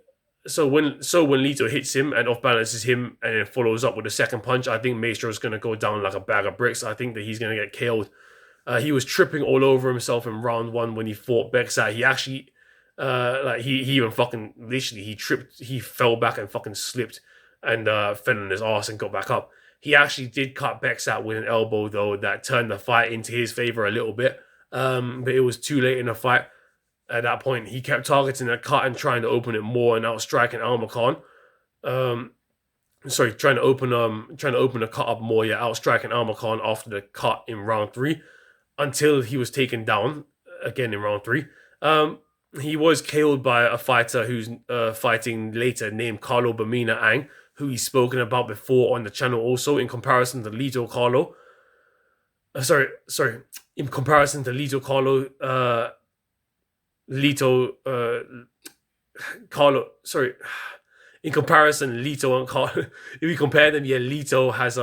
when Lito hits him and off balances him and then follows up with a second punch, I think Maestro is going to go down like a bag of bricks. I think that he's going to get KO'd. He was tripping all over himself in round 1 when he fought Beksat. He actually, he even fucking literally he fell back and fucking slipped and fell on his ass and got back up. He actually did cut Beksat with an elbow though that turned the fight into his favor a little bit, but it was too late in the fight. At that point, he kept targeting the cut and trying to open it more and outstriking Almakhan. Trying to open the cut up more, outstriking Almakhan after the cut in round 3 until he was taken down again in round 3. He was KO'd by a fighter who's fighting later named Carlo Bamina Ang, who he's spoken about before on the channel also in comparison to Lito Carlo. In comparison to Lito Carlo, in comparison, Lito and Carlo, if we compare them, Lito has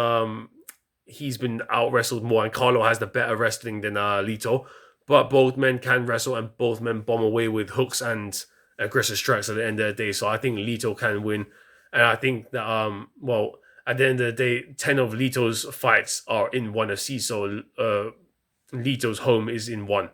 he's been out wrestled more, and Carlo has the better wrestling than Lito. But both men can wrestle, and both men bomb away with hooks and aggressive strikes at the end of the day. So I think Lito can win, and I think that at the end of the day, 10 of Lito's fights are in 1 FC. So Lito's home is in 1.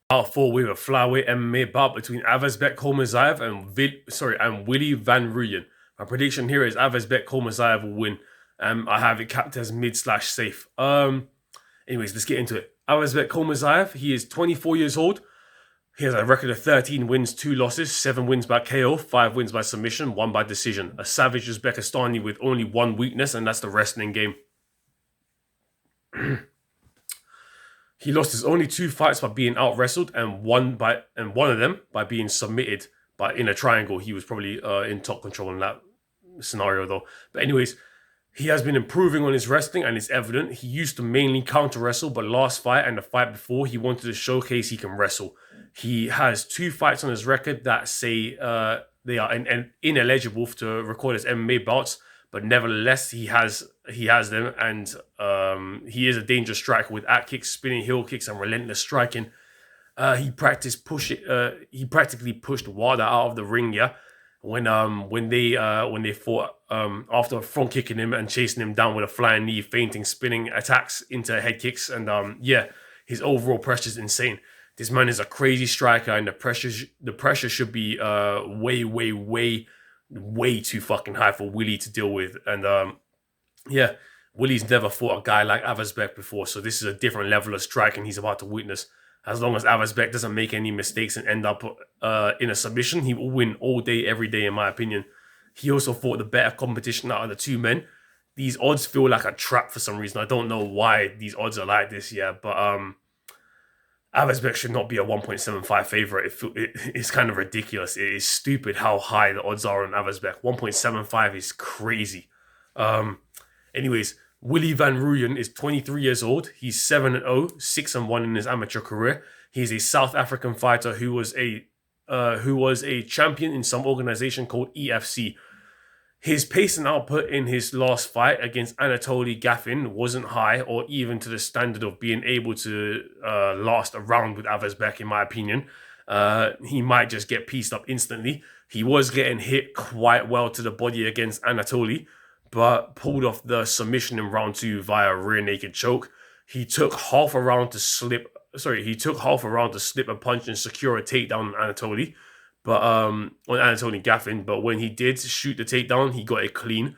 Bout 4 with a flyweight MMA bout between Avazbek Kolmazayev and Willy Van Ruyen. My prediction here is Avazbek Kolmazayev will win. I have it capped as mid/safe. Anyways, let's get into it. Avazbek Kolmazayev, he is 24 years old. He has a record of 13 wins, 2 losses, 7 wins by KO, 5 wins by submission, 1 by decision. A savage Uzbekistani with only one weakness, and that's the wrestling game. He lost his only 2 fights by being out-wrestled and one of them by being submitted in a triangle. He was probably in top control in that scenario though. But anyways, he has been improving on his wrestling and it's evident. He used to mainly counter-wrestle, but last fight and the fight before, he wanted to showcase he can wrestle. He has 2 fights on his record that say they are ineligible to record as MMA bouts, but nevertheless, he has them, and he is a dangerous striker with at kicks, spinning heel kicks, and relentless striking. He practically pushed Wada out of the ring, yeah. When they fought after front kicking him and chasing him down with a flying knee, feinting, spinning attacks into head kicks, and his overall pressure is insane. This man is a crazy striker, and the pressure should be way too fucking high for Willie to deal with. And Willie's never fought a guy like Aversbeck before, so this is a different level of striking he's about to witness. As long as Aversbeck doesn't make any mistakes and end up in a submission, he will win all day, every day, in my opinion. He also fought the better competition out of the two men. These odds feel like a trap for some reason. I don't know why these odds are like this, but Aversbeck should not be a 1.75 favorite. It's kind of ridiculous. It is stupid how high the odds are on Aversbeck. 1.75 is crazy. Anyways, Willie Van Rooyen is 23 years old. He's 7-0, 6-1 in his amateur career. He's a South African fighter who was a champion in some organization called EFC. His pace and output in his last fight against Anatoly Gaffin wasn't high, or even to the standard of being able to last a round with Aversbeck, in my opinion. He might just get pieced up instantly. He was getting hit quite well to the body against Anatoly, but pulled off the submission in round 2 via rear naked choke. He took half a round to slip a punch and secure a takedown on Anatoly, but on Anatoly Gaffin. But when he did shoot the takedown, he got it clean.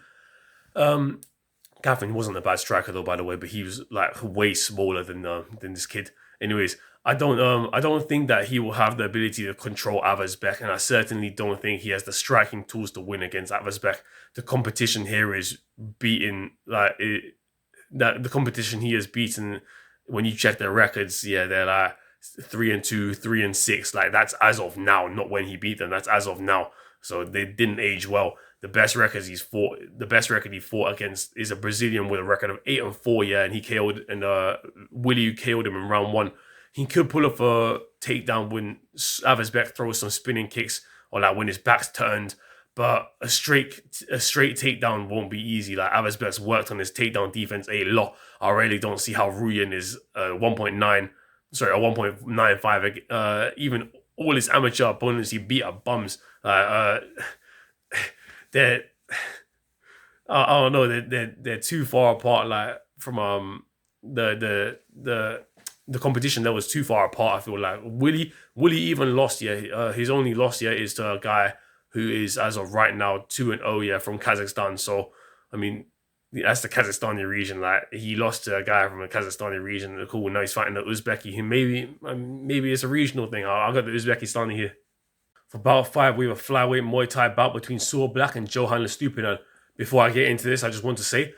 Gaffin wasn't a bad striker though, by the way, but he was like way smaller than this kid. Anyways, I don't think that he will have the ability to control Aversbeck, and I certainly don't think he has the striking tools to win against Aversbeck. The competition here is beaten, the competition he has beaten, when you check their records, they're like 3-2, 3-6. Like, that's as of now, not when he beat them. That's as of now. So they didn't age well. The best record he fought against is a Brazilian with a record of 8-4, and Willie KO'd him in round 1. He could pull off a takedown when Aversbeck throws some spinning kicks, or like when his back's turned. But a straight takedown won't be easy. Like, Aversbeck's worked on his takedown defense a lot. I really don't see how Rooyen is 1.95. Even all his amateur opponents he beat are bums. They're I don't know. They're too far apart. Like, from the competition that was too far apart. I feel like Willie even lost. His only loss is to a guy who is, as of right now, 2-0, from Kazakhstan. So, I mean, that's the Kazakhstani region. Like, he lost to a guy from the Kazakhstani region. Cool, now he's fighting the Uzbeki. Maybe it's a regional thing. I got the Uzbekistani here. For bout 5, we have a flyweight Muay Thai bout between Soor Black and Johan Lestupinan. Before I get into this, I just want to say,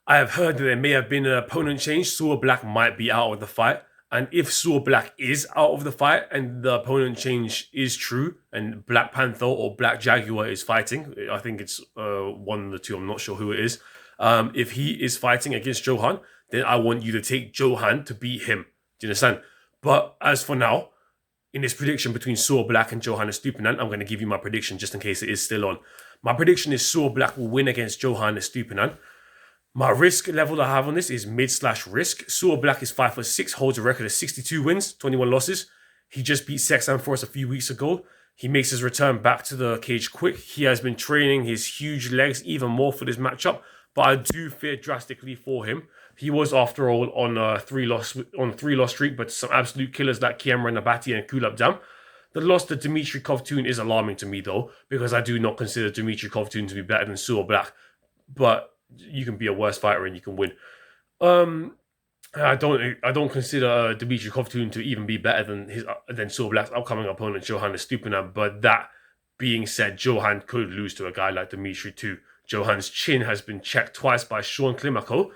I have heard that there may have been an opponent change. Soor Black might be out of the fight. And if Soor Black is out of the fight and the opponent change is true and Black Panther or Black Jaguar is fighting, I think it's one of the two, I'm not sure who it is. If he is fighting against Johan, then I want you to take Johan to beat him. Do you understand? But as for now, in this prediction between Soor Black and Johan Lestupinan, I'm going to give you my prediction just in case it is still on. My prediction is Soor Black will win against Johan Lestupinan. My risk level I have on this is mid/risk. Soor Black is 5'6", holds a record of 62 wins, 21 losses. He just beat Sexan Force a few weeks ago. He makes his return back to the cage quick. He has been training his huge legs even more for this matchup, but I do fear drastically for him. He was, after all, on a three-loss streak, but some absolute killers like Kiemra Nabati and Kulab Dam. The loss to Dmitry Kovtun is alarming to me, though, because I do not consider Dmitry Kovtun to be better than Soor Black. But you can be a worse fighter and you can win. I don't consider Dmitry Kovtun to even be better than Soor Black's upcoming opponent, Johan Lestupinan. But that being said, Johan could lose to a guy like Dmitry too. Johan's chin has been checked twice by Sean Climaco,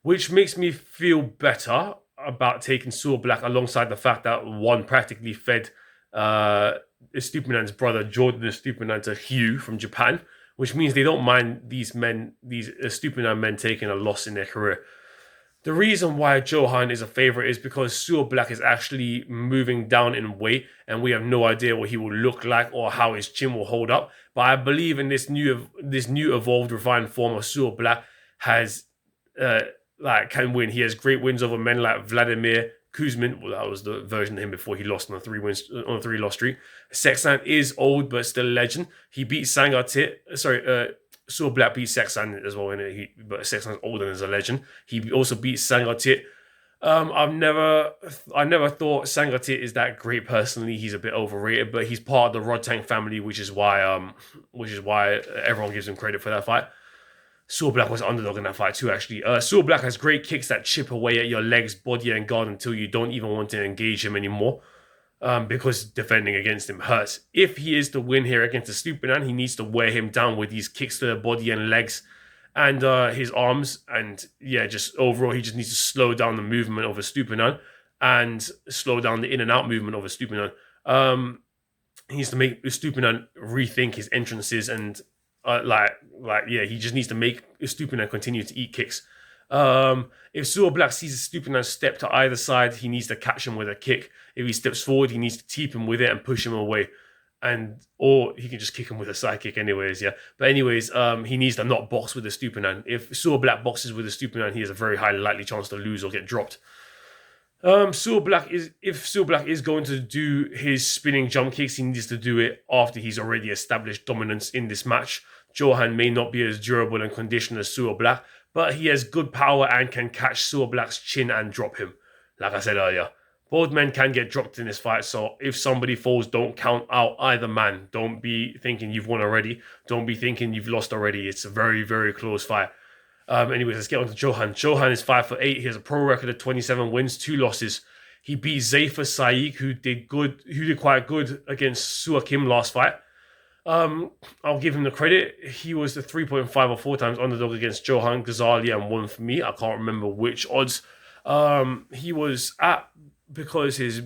which makes me feel better about taking Soor Black, alongside the fact that one practically fed Stupinan's brother Jordan Stupinan to Hugh from Japan, which means they don't mind these Stupinan men taking a loss in their career. The reason why Johan is a favorite is because Suor Black is actually moving down in weight, and we have no idea what he will look like or how his chin will hold up. But I believe in this new evolved, refined form of Suor Black has can win. He has great wins over men like Vladimir Kuzmin. Well, that was the version of him before he lost on a 3-loss streak. Sexton is old but still a legend. He beat Sangartit. Suor Black beat Sexton as well, but Sexton's older and is a legend. He also beat Sangartit. I never thought Sangartit is that great personally. He's a bit overrated, but he's part of the Rodtang family, which is why everyone gives him credit for that fight. Suor Black was underdog in that fight too, actually. Suor Black has great kicks that chip away at your legs, body, and guard until you don't even want to engage him anymore. Because defending against him hurts. If he is to win here against the Stupinan, he needs to wear him down with these kicks to the body and legs and his arms. And yeah, just overall, he just needs to slow down the movement of a Stupinan and slow down the in and out movement of a Stupinan. He needs to make Stupinan rethink his entrances and he just needs to make Stupinan continue to eat kicks. If Suor Black sees a Stupinan step to either side, he needs to catch him with a kick. If he steps forward, he needs to teep him with it and push him away. Or he can just kick him with a side kick anyways, yeah. But anyways, he needs to not box with the Stupinan. If Suor Black boxes with the Stupinan, he has a very highly likely chance to lose or get dropped. If Suor Black is going to do his spinning jump kicks, he needs to do it after he's already established dominance in this match. Johan may not be as durable and conditioned as Suor Black, but he has good power and can catch Suor Black's chin and drop him. Like I said earlier, both men can get dropped in this fight, so if somebody falls, don't count out either man. Don't be thinking you've won already. Don't be thinking you've lost already. It's a very, very close fight. Anyways, let's get on to Johan. Johan is 5'8". He has a pro record of 27 wins, 2 losses. He beat Zafar Saik, who did quite good against Suor Kim last fight. I'll give him the credit. He was the 3.5 or 4 times underdog against Johan Ghazali and won for me. I can't remember which odds. He was at because his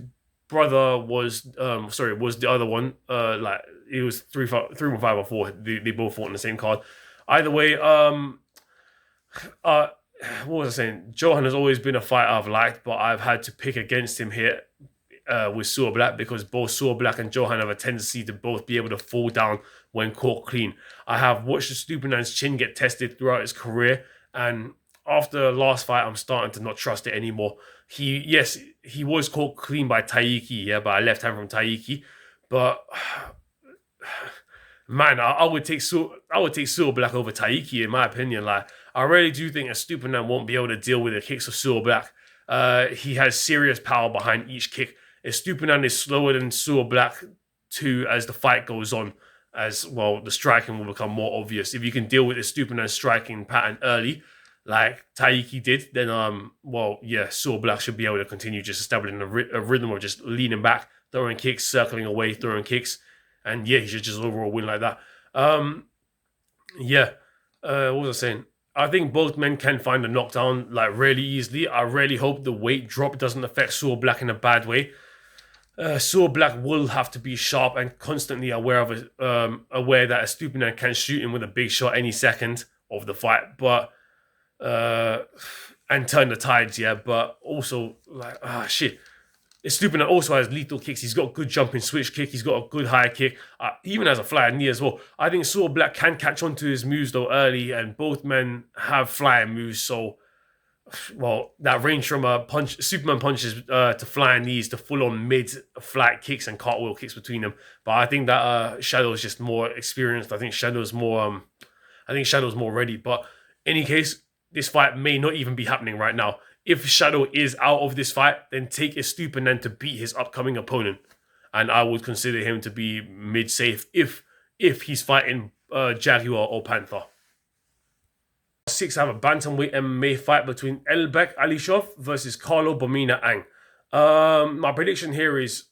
brother was the other one. It was 3.5 or 4. They both fought on the same card. Either way, what was I saying? Johan has always been a fighter I've liked, but I've had to pick against him here with Suor Black because both Suor Black and Johan have a tendency to both be able to fall down when caught clean. I have watched the Stupiman's chin get tested throughout his career, and after the last fight, I'm starting to not trust it anymore. He was caught clean by Taiki, by a left hand from Taiki, but man, I would take Suor Black over Taiki in my opinion. Like, I really do think a Stupinan won't be able to deal with the kicks of Suor Black. He has serious power behind each kick. If Stupinan is slower than Suor Black too as the fight goes on, as well, the striking will become more obvious. If you can deal with the Stupinan striking pattern early, like Taiki did, then Suor Black should be able to continue just establishing a rhythm of just leaning back, throwing kicks, circling away, throwing kicks, and he should just overall win like that. What was I saying? I think both men can find a knockdown really easily. I really hope the weight drop doesn't affect Suor Black in a bad way. Suor Black will have to be sharp and constantly aware that a Stupinan can shoot him with a big shot any second of the fight, but and turn the tides, but also Stupinan also has lethal kicks. He's got good jumping switch kick. He's got a good high kick. Even has a flying knee as well. I think Suor Black can catch on to his moves though early, and both men have flying moves. So, that range from Superman punches to flying knees to full-on mid-flat kicks and cartwheel kicks between them. But I think that Shadow is just more experienced. I think Shadow's more ready. But in any case, this fight may not even be happening right now. If Shadow is out of this fight, then take a Stupinan to beat his upcoming opponent. And I would consider him to be mid-safe if he's fighting Jaguar or Panther. 6, I have a bantamweight MMA fight between Elbek Alishov versus Carlo Bomina Ang. My prediction here is,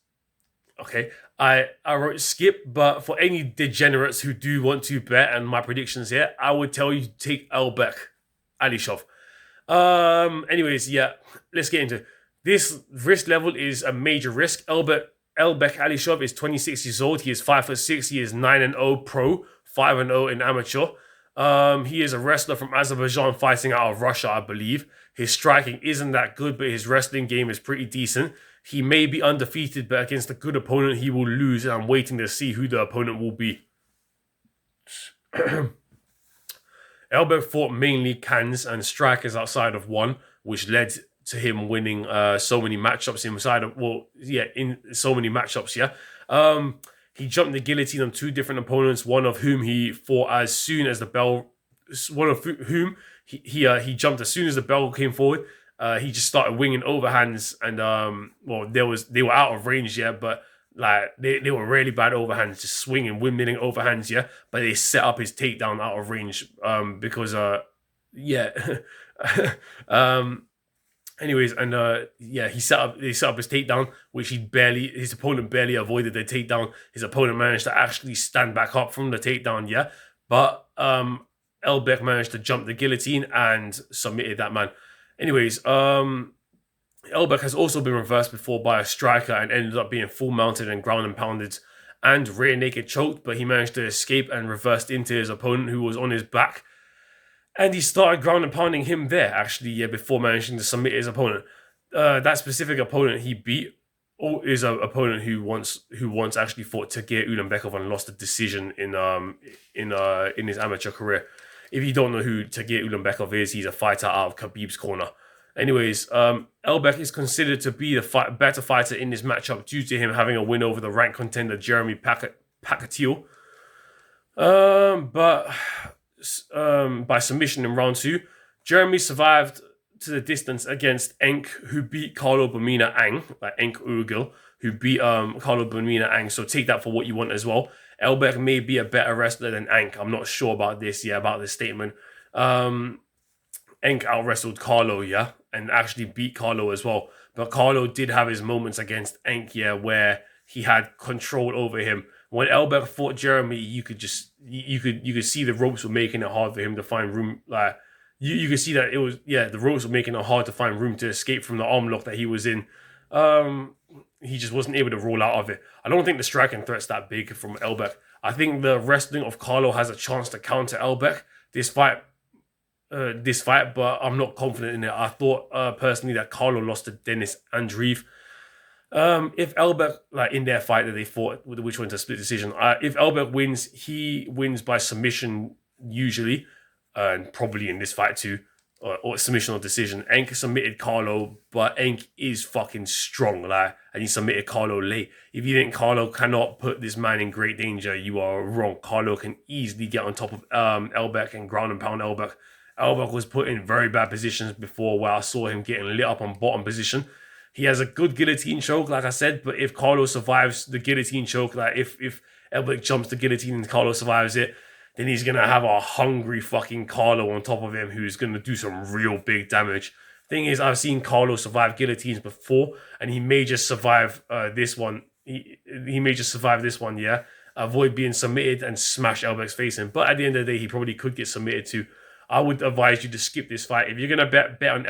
I wrote skip, but for any degenerates who do want to bet, and my predictions here, I would tell you to take Elbek Alishov. Let's get into it. This risk level is a major risk. Elbek Alishov is 26 years old. He is 5'6". He is 9-0 pro, 5-0 in amateur. He is a wrestler from Azerbaijan fighting out of Russia, I believe. His striking isn't that good, but his wrestling game is pretty decent. He may be undefeated, but against a good opponent, he will lose, and I'm waiting to see who the opponent will be. Elberg fought mainly cans and strikers outside of one, which led to him winning so many matchups in so many matchups, he jumped the guillotine on 2 different opponents, one of whom he fought as soon as the bell, one of whom he jumped as soon as the bell came forward. He just started winging overhands, and they were out of range, but like they were really bad overhands, just swinging, windmilling overhands, but they set up his takedown out of range, because anyways, and they set up his takedown, which his opponent barely avoided the takedown. His opponent managed to actually stand back up from the takedown, but Elberg managed to jump the guillotine and submitted that man. Anyways, Elberg has also been reversed before by a striker and ended up being full mounted and ground and pounded and rear naked choked, but he managed to escape and reversed into his opponent, who was on his back. And he started ground and pounding him there, actually, before managing to submit his opponent. That specific opponent he beat is an opponent who once actually fought Tagir Ulanbekov and lost a decision in his amateur career. If you don't know who Tagir Ulanbekov is, he's a fighter out of Khabib's corner. Anyways, Elberg is considered to be the better fighter in this matchup due to him having a win over the ranked contender Jeremy Pakatil. But by submission in round 2, Jeremy survived to the distance against Enk, who beat Carlo Bamina Ang, like Enk Urgil, who beat Carlo Bamina Ang. So take that for what you want as well. Elberg may be a better wrestler than Enk. I'm not sure about this, about this statement. Enk out-wrestled Carlo, and actually beat Carlo as well. But Carlo did have his moments against Enk, where he had control over him. When Elberg fought Jeremy, you could see the ropes were making it hard for him to find room. Like you could see that it was the ropes were making it hard to find room to escape from the arm lock that he was in. He just wasn't able to roll out of it. I don't think the striking threat's that big from Elberg. I think the wrestling of Carlo has a chance to counter Elberg this fight, but I'm not confident in it. I thought personally that Carlo lost to Denis Andreev. If Elberg, like in their fight that they fought, which went to split decision, if Elberg wins, he wins by submission usually, and probably in this fight too, or submission or decision. Enk submitted Carlo, but Enk is fucking strong, and he submitted Carlo late. If you think Carlo cannot put this man in great danger, you are wrong. Carlo can easily get on top of Elberg and ground and pound Elberg. Elberg was put in very bad positions before, where I saw him getting lit up on bottom position. He has a good guillotine choke, like I said, but if Carlo survives the guillotine choke, like if Elberg jumps the guillotine and Carlo survives it, then he's going to have a hungry fucking Carlo on top of him who's going to do some real big damage. Thing is, I've seen Carlo survive guillotines before, and he may just survive this one. He may just survive this one, avoid being submitted and smash Elberg's face in. But at the end of the day, he probably could get submitted too. I would advise you to skip this fight. If you're going to bet on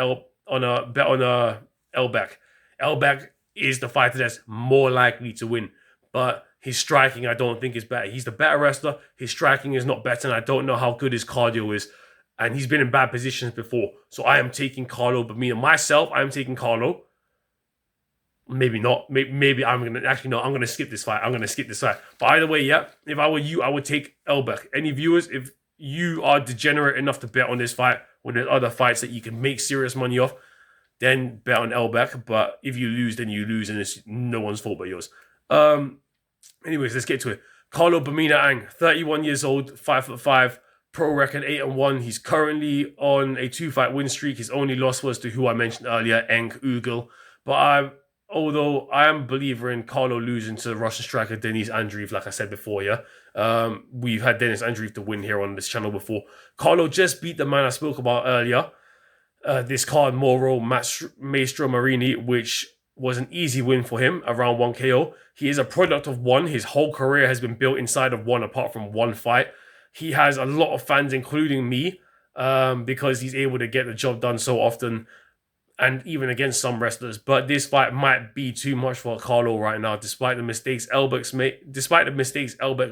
Elberg, Elberg is the fighter that's more likely to win. But his striking, I don't think, is better. He's the better wrestler. His striking is not better, and I don't know how good his cardio is. And he's been in bad positions before. So I am taking Carlo Bamina. Myself, I am taking Carlo. Maybe not. Maybe I'm going to... Actually, no, I'm going to skip this fight. But either way, if I were you, I would take Elberg. Any viewers, if you are degenerate enough to bet on this fight when there's other fights that you can make serious money off, then bet on Elberg. But if you lose, then you lose, and it's no one's fault but yours. Anyways, let's get to it. Carlo Bamina Ang, 31 years old, 5'5", pro record 8-1. He's currently on a 2-fight win streak. His only loss was to who I mentioned earlier, Enk Ugel. But although I am a believer in Carlo losing to the Russian striker Denis Andreev, like I said before, we've had Denis Andreev to win here on this channel before. Carlo just beat the man I spoke about earlier. This card, Moro Maestro Marini, which was an easy win for him, around 1 KO. He is a product of one. His whole career has been built inside of one, apart from one fight. He has a lot of fans, including me, because he's able to get the job done so often, and even against some wrestlers. But this fight might be too much for Carlo right now, despite the mistakes Elberg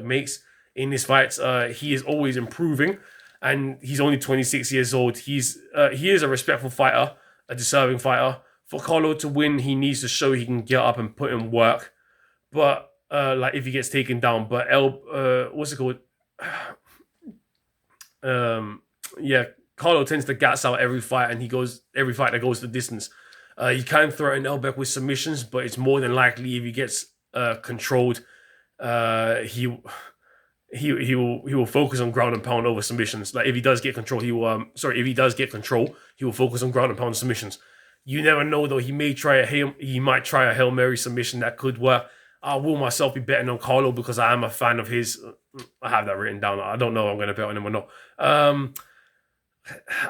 makes in his fights. He is always improving, and he's only 26 years old. He is a respectful fighter. a deserving fighter. For Carlo to win, he needs to show he can get up and put in work. But like if he gets taken down, but what's it called? Yeah, Carlo tends to gas out every fight, and every fight that goes the distance. You can threaten Elbeck with submissions, but it's more than likely if he gets controlled, he will focus on ground and pound over submissions. Like if he does get control, if he does get control, he will focus on ground and pound submissions. You never know though. He might try a Hail Mary submission that could work. I will myself be betting on Carlo because I am a fan of his. I have that written down. I don't know if I'm going to bet on him or not.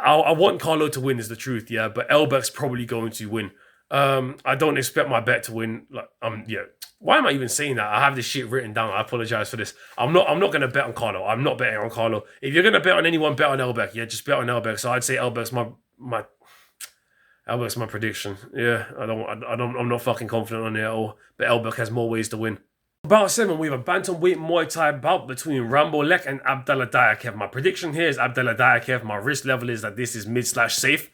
I want Carlo to win is the truth, yeah, but Elbeck's probably going to win. I don't expect my bet to win. Why am I even saying that? I have this shit written down. I apologize for this. I'm not going to bet on Carlo. I'm not betting on Carlo. If you're going to bet on anyone, bet on Elbeck. Yeah, just bet on Elbeck. So I'd say Elbeck's my prediction. Yeah, I'm not fucking confident on it at all. But Elbeck has more ways to win. Bout 7, we have a bantamweight Muay Thai bout between Rambo Lek and Abdallah Ondash. My prediction here is Abdallah Ondash. My risk level is that this is mid/safe.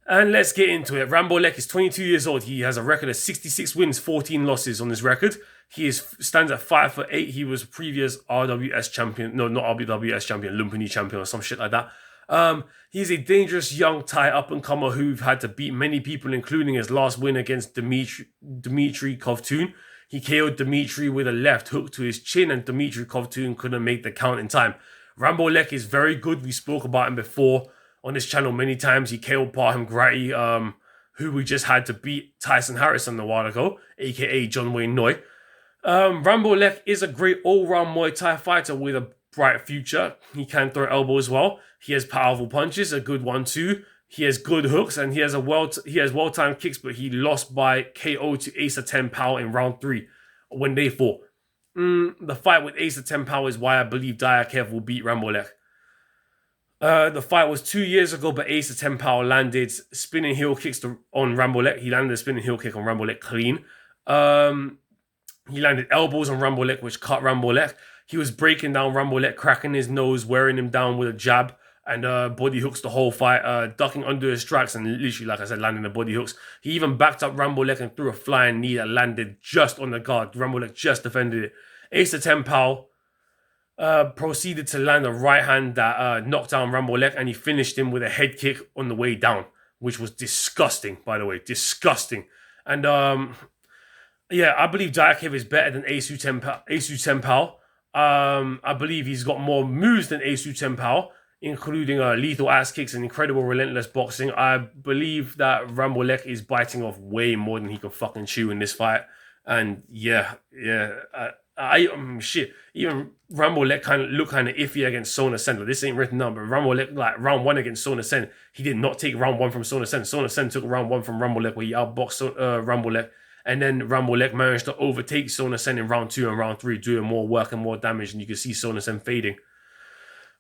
And let's get into it. Rambo Lek is 22 years old. He has a record of 66 wins, 14 losses on his record. He stands at 5'8". He was previous RWS champion. No, not RWS champion, Lumpinee champion or some shit like that. He's a dangerous young Thai up-and-comer who've had to beat many people, including his last win against Dmitry Kovtun. He KO'd Dmitry with a left hook to his chin, and Dmitry Kovtun couldn't make the count in time. Rambo Lek is very good. We spoke about him before on this channel many times. He KO'd Parham Grati, who we just had to beat Tyson Harrison a while ago, aka John Wayne Noi. Rambo Lek is a great all-round Muay Thai fighter with a bright future. He can throw elbows well. He has powerful punches, a good 1-2. He has good hooks, and he has well-timed kicks, but he lost by KO to Asa 10 Power in round 3 when they fought. The fight with Asa 10 Power is why I believe Ondash will beat Rambo Lek. The fight was 2 years ago, but Asa 10 Power landed spinning heel kicks on Rambo Lek. He landed a spinning heel kick on Rambo Lek clean. He landed elbows on Rambo Lek, which cut Rambo Lek. He was breaking down Rambo Lek, cracking his nose, wearing him down with a jab, and body hooks the whole fight, ducking under his strikes and literally, like I said, landing the body hooks. He even backed up Rambo Lek and threw a flying knee that landed just on the guard. Rambo Lek just defended it. Asa 10 Power proceeded to land a right hand that knocked down Rambo Lek, and he finished him with a head kick on the way down, which was disgusting, by the way. Disgusting. And I believe Ondash is better than Asa 10 Power. I believe he's got more moves than Asa 10 Power, including lethal ass kicks and incredible relentless boxing. I believe that Rambo Lek is biting off way more than he can fucking chew in this fight. And even Rambo Lek looked kind of iffy against Sona Sen. This ain't written down, but Rambo Lek, like round 1 against Sona Sen, he did not take round 1 from Sona Sen. Sona Sen took round 1 from Rambo Lek, where he outboxed Rambo Lek. And then Rambo Lek managed to overtake Sona Sen in round 2 and round 3, doing more work and more damage, and you can see Sona Sen fading.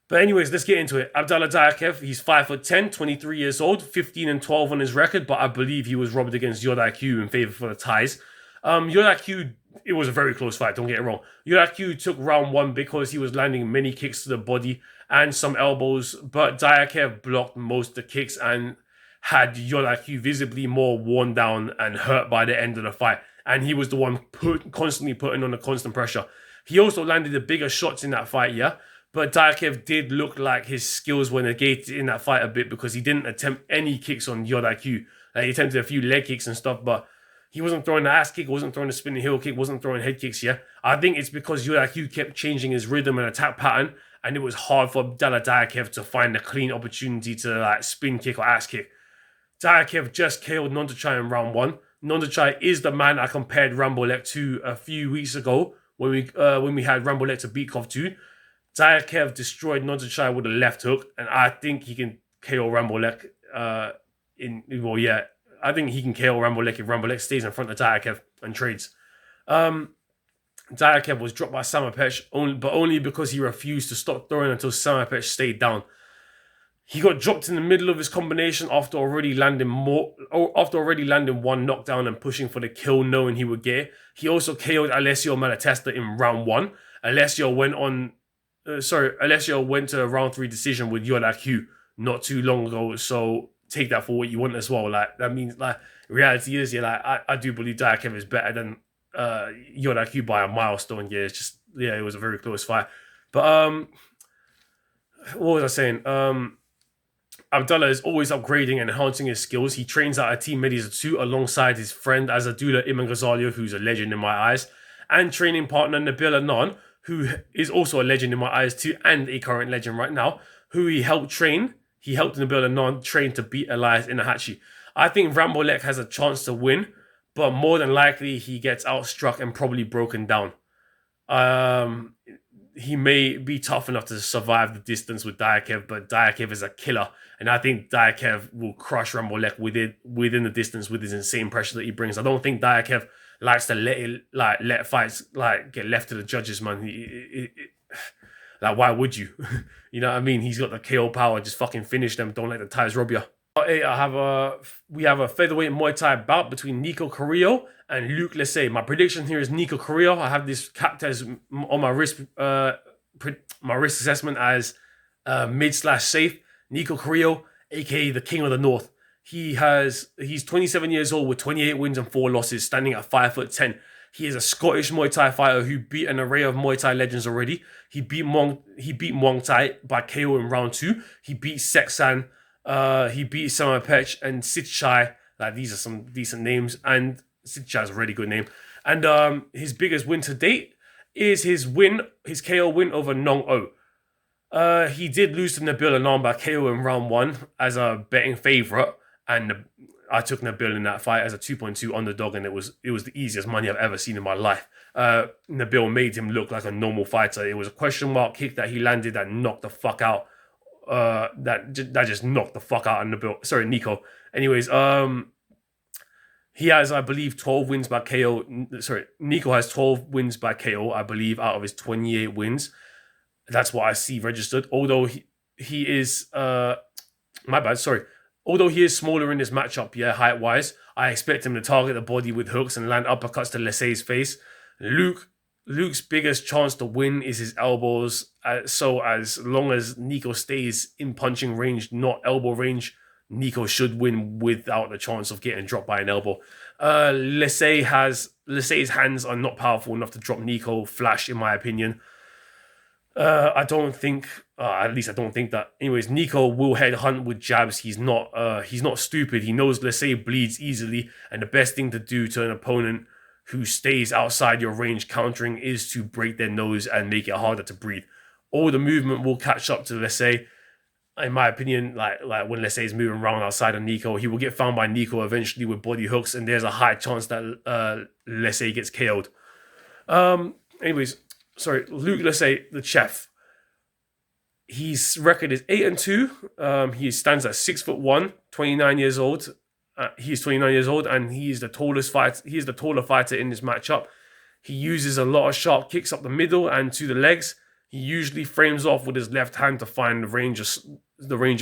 But anyways, let's get into it. Abdallah Ondash, he's 5'10", 23 years old, 15-12 on his record, but I believe he was robbed against Ondash in favor for the Thais. Ondash, it was a very close fight, don't get it wrong. Ondash took round 1 because he was landing many kicks to the body and some elbows, but Ondash blocked most of the kicks and had Ondash visibly more worn down and hurt by the end of the fight. And he was the one constantly putting on the constant pressure. He also landed the bigger shots in that fight, yeah? But Ondash did look like his skills were negated in that fight a bit because he didn't attempt any kicks on Ondash. He attempted a few leg kicks and stuff, but he wasn't throwing the ass kick, wasn't throwing the spinning heel kick, wasn't throwing head kicks, yeah? I think it's because Ondash kept changing his rhythm and attack pattern, and it was hard for Abdallah Ondash to find a clean opportunity to like spin kick or ass kick. Ondash just KO'd Nonchai in round 1. Nonchai is the man I compared Rambo Lek to a few weeks ago when we had Rambo Lek to beat Kovtun. Ondash destroyed Nonchai with a left hook, and I think he can KO Rambo Lek. I think he can KO Rambo Lek if Rambo Lek stays in front of Ondash and trades. Ondash was dropped by Samapech, but only because he refused to stop throwing until Samapech stayed down. He got dropped in the middle of his combination after already landing one knockdown and pushing for the kill, knowing he would get it. He also KO'd Alessio Malatesta in round 1. Alessio went to a round 3 decision with Ondash not too long ago, so take that for what you want as well. Like, that means, like, reality is, I do believe Diakev is better than Yodaku by a milestone. Yeah, it's just, it was a very close fight. But what was I saying? Abdallah is always upgrading and enhancing his skills. He trains at a Team Medias 2 alongside his friend Azadullah Ibn Ghazaliev, who's a legend in my eyes, and training partner Nabil Anan, who is also a legend in my eyes too, and a current legend right now, who he helped train. He helped Nabil Anan train to beat Elias Inahachi. I think Rambolek has a chance to win, but more than likely he gets outstruck and probably broken down. He may be tough enough to survive the distance with Diakev, but Diakev is a killer, and I think Diakev will crush Rambolek within the distance with his insane pressure that he brings. I don't think Diakev likes to let fights get left to the judges, man. Why would you? You know what I mean? He's got the KO power. Just fucking finish them. Don't let the ties rob you. We have a featherweight Muay Thai bout between Nico Carrillo and Luke Lessay. My prediction here is Nico Carrillo. I have this capped as on my risk assessment as mid/safe. Nico Carrillo, aka the King of the North. He's 27 years old with 28 wins and 4 losses, standing at 5'10". He is a Scottish Muay Thai fighter who beat an array of Muay Thai legends already. He beat Muang Thai by KO in round 2. He beat Seksan. He beat Sommai Pech and Sitchai. These are some decent names, and Sitchai is a really good name. And his biggest win to date is his KO win over Nong O. He did lose to Nabil Anan by KO in round 1 as a betting favourite, and I took Nabil in that fight as a 2.2 underdog, and it was the easiest money I've ever seen in my life. Nabil made him look like a normal fighter. It was a question mark kick that he landed that knocked the fuck out. That just knocked the fuck out of Nabil. Sorry, Nico. Anyways, he has, I believe, 12 wins by KO. Sorry, Nico has 12 wins by KO, I believe, out of his 28 wins. That's what I see registered. Although he is my bad, sorry. Although he is smaller in this matchup, height-wise, I expect him to target the body with hooks and land uppercuts to Lessay's face. Luke's biggest chance to win is his elbows. So as long as Nico stays in punching range, not elbow range, Nico should win without the chance of getting dropped by an elbow. Lessay's hands are not powerful enough to drop Nico flash, in my opinion. I don't think that. Anyways, Nico will headhunt with jabs. He's not stupid. He knows Lessay bleeds easily, and the best thing to do to an opponent who stays outside your range countering is to break their nose and make it harder to breathe. All the movement will catch up to Lessay. In my opinion, like when Lessay is moving around outside of Nico, he will get found by Nico eventually with body hooks, and there's a high chance that Lessay gets KO'd. Anyways, sorry, Luke Lessay, the chef. His record is 8-2. He stands at 6'1", 29 years old. He's 29 years old, and he is the tallest fighter. He is the taller fighter in this matchup. He uses a lot of sharp kicks up the middle and to the legs. He usually frames off with his left hand to find the range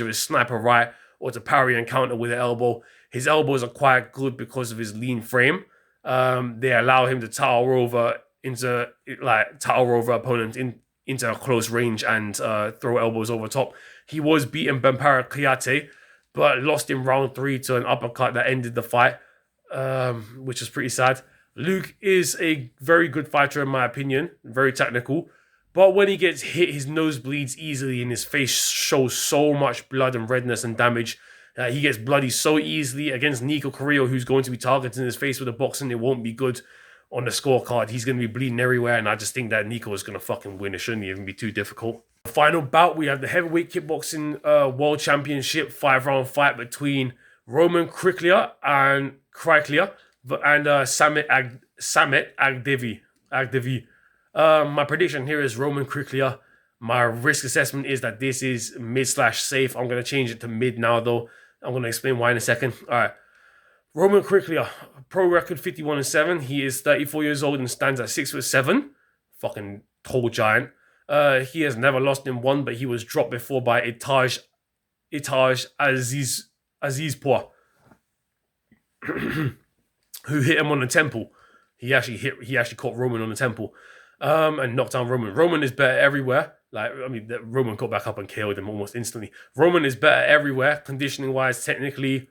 of his sniper right, or to parry and counter with an elbow. His elbows are quite good because of his lean frame. They allow him to tower over opponents into a close range and throw elbows over top. He was beaten Bempara Kayate, but lost in round 3 to an uppercut that ended the fight, which was pretty sad. Luke is a very good fighter in my opinion, very technical, but when he gets hit, his nose bleeds easily and his face shows so much blood and redness and damage. He gets bloody so easily against Nico Carrillo, who's going to be targeting his face with a box, and it won't be good on the scorecard. He's going to be bleeding everywhere, and I just think that Nico is going to fucking win. It shouldn't even be too difficult. Final bout, we have the heavyweight kickboxing world championship 5-round fight between Roman Kryklia and Samet Agdeve. My prediction here is Roman Kryklia. My risk assessment is that this is mid/safe. I'm going to change it to mid now, though. I'm going to explain why in a second. All right. Roman Kryklia, pro record 51-7. He is 34 years old and stands at 6'7". Fucking tall giant. He has never lost in one, but he was dropped before by Itaj Azizpour, who hit him on the temple. He actually caught Roman on the temple, and knocked down Roman. Roman is better everywhere. Like, I mean, Roman got back up and KO'd him almost instantly. Roman is better everywhere, conditioning-wise, technically.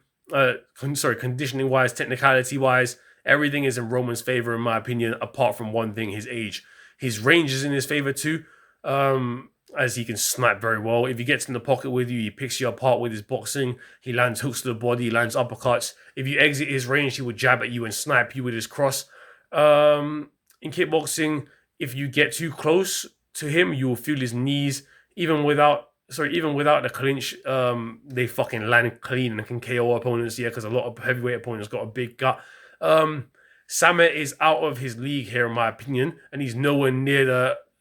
Conditioning-wise, technicality-wise. Everything is in Roman's favor, in my opinion, apart from one thing, his age. His range is in his favor too, as he can snipe very well. If he gets in the pocket with you, he picks you apart with his boxing. He lands hooks to the body, he lands uppercuts. If you exit his range, he would jab at you and snipe you with his cross. In kickboxing, if you get too close to him, you will feel his knees. Even without the clinch, they fucking land clean and can KO opponents. Yeah, because a lot of heavyweight opponents got a big gut. Samet is out of his league here, in my opinion, and he's nowhere near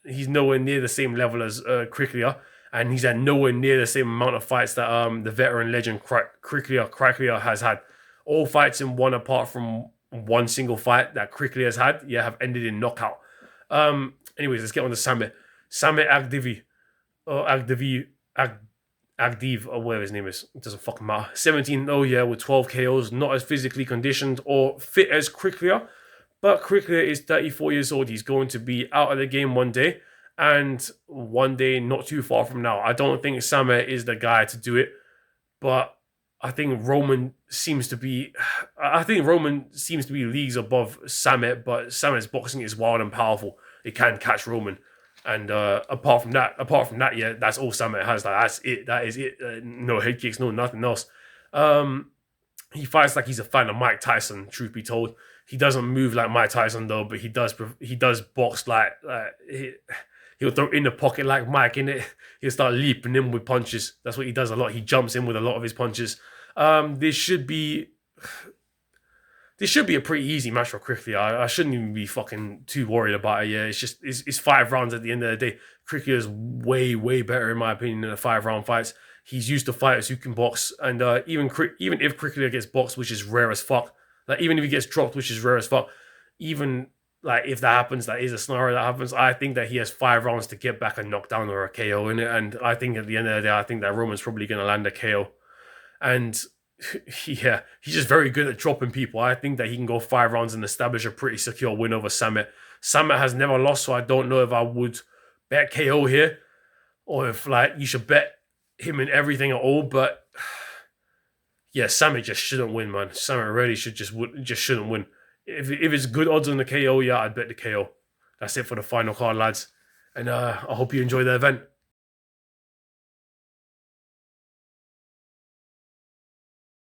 the same level as Kryklia, and he's had nowhere near the same amount of fights that the veteran legend Kryklia has had. All fights in one, apart from one single fight that Kryklia has had, have ended in knockout. Anyways, let's get on to Samet. Samet Agdeve, Agdeve, or whatever his name is. It doesn't fucking matter. 17-0, with 12 KOs. Not as physically conditioned or fit as Kryklia, but Kryklia is 34 years old. He's going to be out of the game one day, and one day not too far from now. I don't think Samet is the guy to do it, but I think Roman seems to be leagues above Samet, but Samet's boxing is wild and powerful. It can catch Roman. And apart from that, that's all Samet has. Like, that's it. That is it. No head kicks, no nothing else. He fights like he's a fan of Mike Tyson. Truth be told, he doesn't move like Mike Tyson though, but he does box like he'll throw in the pocket like Mike in it. He'll start leaping in with punches. That's what he does a lot. He jumps in with a lot of his punches. This should be a pretty easy match for Kryklia. I shouldn't even be fucking too worried about it. Yeah, it's 5 rounds at the end of the day. Kryklia is way, way better, in my opinion, than the 5-round fights. He's used to fighters who can box. And even if Kryklia gets boxed, which is rare as fuck, like even if he gets dropped, which is rare as fuck, even like if that happens, that is a scenario that happens, I think that he has 5 rounds to get back a knockdown or a KO in it. And I think at the end of the day, I think that Roman's probably going to land a KO. And yeah, he's just very good at dropping people. I think that he can go 5 rounds and establish a pretty secure win over Samet. Samet has never lost, so I don't know if I would bet KO here, or if like you should bet him in everything at all. But yeah, Samet just shouldn't win, man. Samet really shouldn't win. If it's good odds on the KO, I'd bet the KO. That's it for the final card, lads. And I hope you enjoy the event.